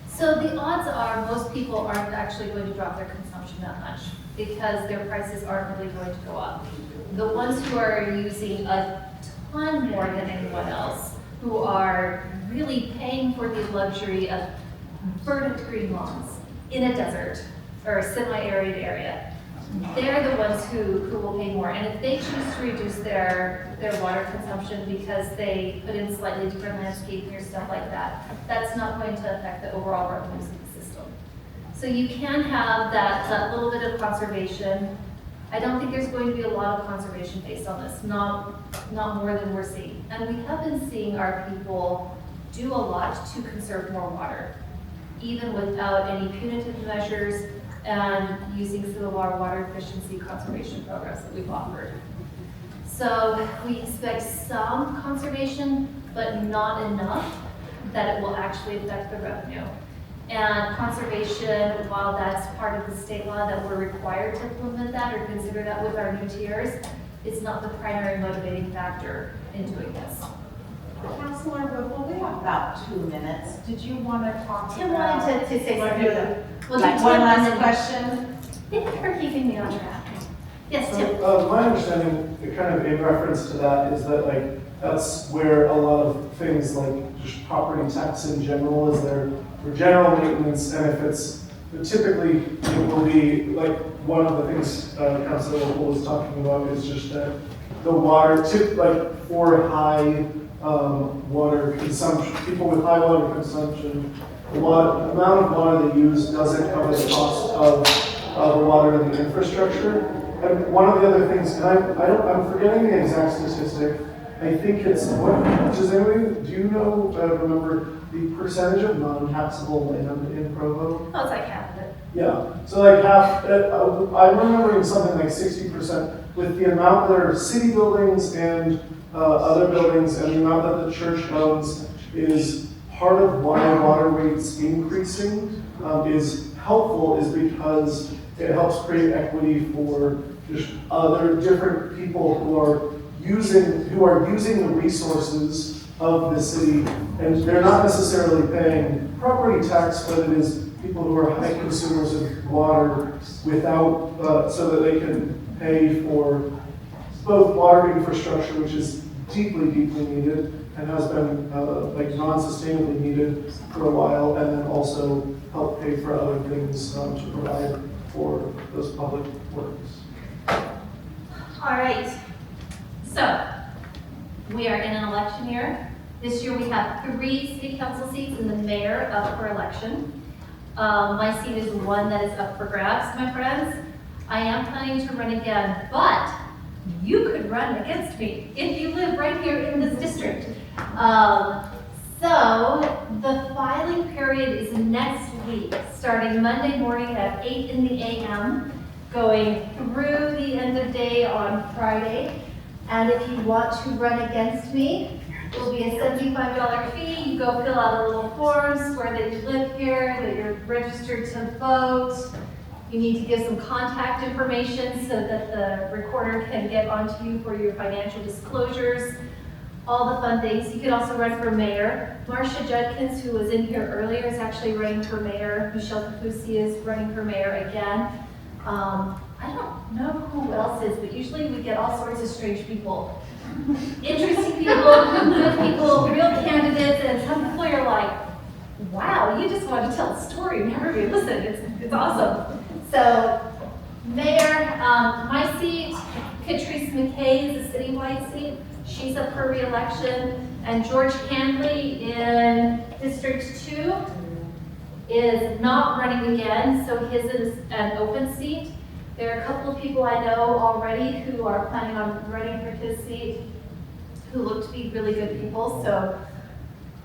So the odds are most people aren't actually going to drop their consumption that much because their prices aren't really going to go up. The ones who are using a ton more than anyone else, who are really paying for the luxury of verdant green lawns in a desert or a semi-arid area, they're the ones who will pay more. And if they choose to reduce their water consumption because they put in slightly different landscaping or stuff like that, that's not going to affect the overall revenues of the system. So you can have that little bit of conservation. I don't think there's going to be a lot of conservation based on this, not more than we're seeing. And we have been seeing our people do a lot to conserve more water, even without any punitive measures and using some of our water efficiency conservation programs that we've offered. So we expect some conservation, but not enough that it will actually affect the revenue. And conservation, while that's part of the state law that we're required to implement that or consider that with our new tiers, is not the primary motivating factor in doing this. Councilor Whipple, we have about 2 minutes. Did you want to talk Tim about? wanted to say something. We'll do Like Tim one and last then- question? Thank you for keeping me on track. Yes, Tim. So, my understanding, kind of in reference to that, is that that's where a lot of things like just property tax in general is there for general maintenance, and if it's typically it will be like one of the things Councilor Whipple was talking about is just that the water for high water consumption, people with high water consumption, the amount of water they use doesn't cover the cost of the water and the infrastructure. And one of the other things, and I'm forgetting the exact statistic. I think it's do you know, remember the percentage of non-taxable land in Provo? Oh, it's like half of it. Yeah, so like half, I'm remembering something like 60% with the amount that are city buildings and other buildings and the amount that the church owns is part of why water rates increasing is helpful is because it helps create equity for there are different people who are using the resources of the city, and they're not necessarily paying property tax, but it is people who are high consumers of water without, so that they can pay for both water infrastructure, which is deeply, deeply needed and has been like non-sustainably needed for a while, and then also help pay for other things to provide for those public works. All right, so we are in an election year. This year we have 3 city council seats and the mayor up for election. My seat is one that is up for grabs, my friends. I am planning to run again, but you could run against me if you live right here in this district. So the filing period is next week, starting Monday morning at 8 in the a.m., going through the end of day on Friday. And if you want to run against me, it will be a $75 fee. You go fill out a little form, swear that you live here, that you're registered to vote. You need to give some contact information so that the recorder can get onto you for your financial disclosures, all the fun things. You can also run for mayor. Marcia Judkins, who was in here earlier, is actually running for mayor. Michelle Kafusi is running for mayor again. I don't know who else is, but usually we get all sorts of strange people. Interesting people, good people, real candidates, and some people are like, wow, you just want to tell a story and everybody listen. It's awesome. So, mayor, my seat, Catrice McKay is a citywide seat. She's up for re-election. And George Handley in District 2 is not running again, so his is an open seat. There are a couple of people I know already who are planning on running for his seat who look to be really good people, so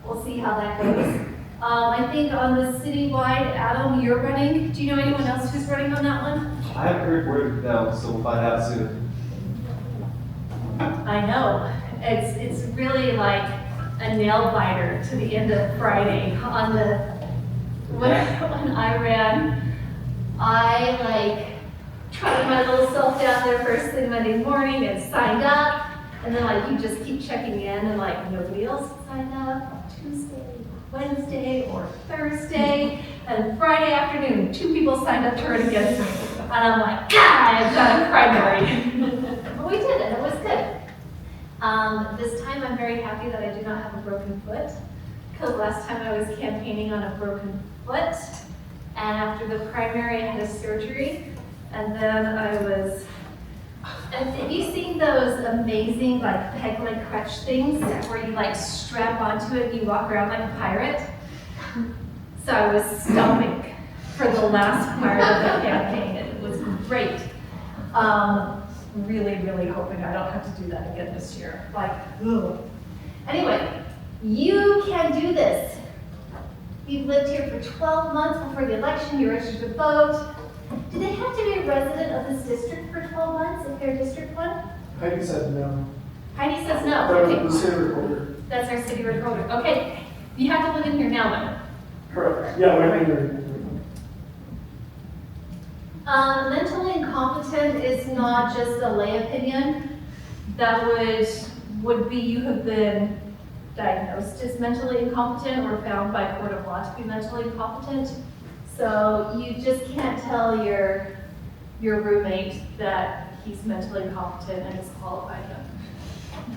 we'll see how that goes. I think on the citywide, Adam, you're running. Do you know anyone else who's running on that one? I haven't heard word no, so we'll find out soon. I know. It's really like a nail biter to the end of Friday. On the when I ran, I like tried my little self down there first thing Monday morning and signed up, and then like you just keep checking in and like nobody else signed up on Tuesday, Wednesday, or Thursday, and Friday afternoon 2 people signed up to run against me, and I'm like, I've got a primary. But we did it. It was good. This time I'm very happy that I do not have a broken foot, because last time I was campaigning on a broken foot, and after the primary I had a surgery, and then I was, have you seen those amazing like peg leg crutch things where you like strap onto it and you walk around like a pirate? So I was stomping for the last part of the campaign, and it was great. Really, really hoping I don't have to do that again this year. Like, ugh. Anyway, you can do this. You've lived here for 12 months before the election, you're registered to vote. Do they have to be a resident of this district for 12 months if they're District 1? Heidi said no. Heidi says no. The Okay. city recorder. That's our city recorder. Okay. You have to live in here now, though. Correct. Yeah, we're here. Mentally incompetent is not just a lay opinion. That would be you have been diagnosed as mentally incompetent or found by court of law to be mentally incompetent. So you just can't tell your roommate that he's mentally incompetent and disqualify him.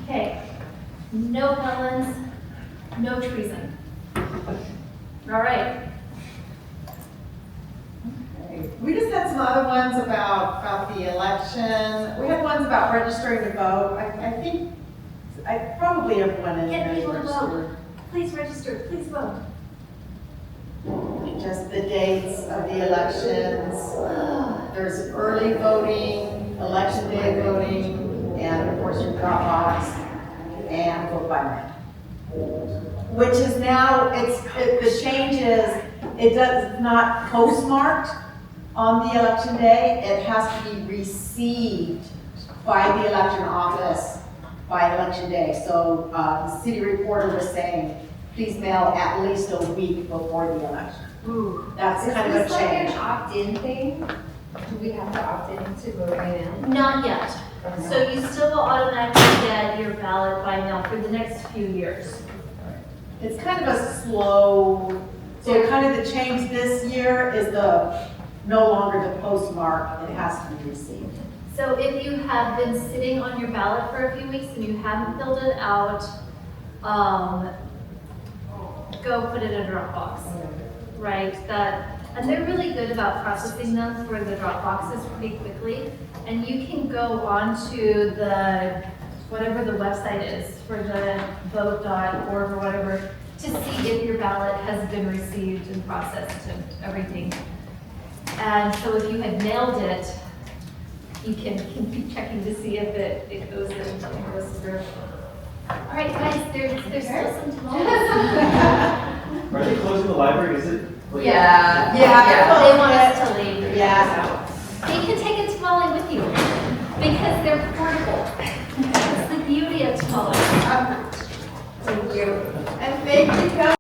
Okay. No felons, no treason. All right. We just had some other ones about the election. We had ones about registering to vote. I think, probably everyone in Get there is people to registered. vote. Please register, please vote. Just the dates of the elections. There's early voting, election day voting, and of course your drop box and vote by mail. Which is now, the change is, it does not postmarked on the election day. It has to be received by the election office by election day. So the city reporter was saying, please mail at least a week before the election. Ooh. That's kind of a change. Is this like an opt-in thing? Do we have to opt in to vote right now? Not yet. So you still will automatically get your ballot by now for the next few years. It's kind of a slow, so kind of the change this year is the, no longer the postmark, it has to be received. So if you have been sitting on your ballot for a few weeks and you haven't filled it out, go put it in a Dropbox, right? And they're really good about processing them for the Dropboxes pretty quickly. And you can go onto the, whatever the website is for the vote.org or whatever, to see if your ballot has been received and processed and everything. And so if you had mailed it, you can keep checking to see if it goes in, it goes through. All right, guys, there's still some time. Are they closing the library? Is it? Yeah. They want us to leave. Yeah. You can take a tamale with you because they're portable. That's the beauty of tamales. Thank you. And thank you,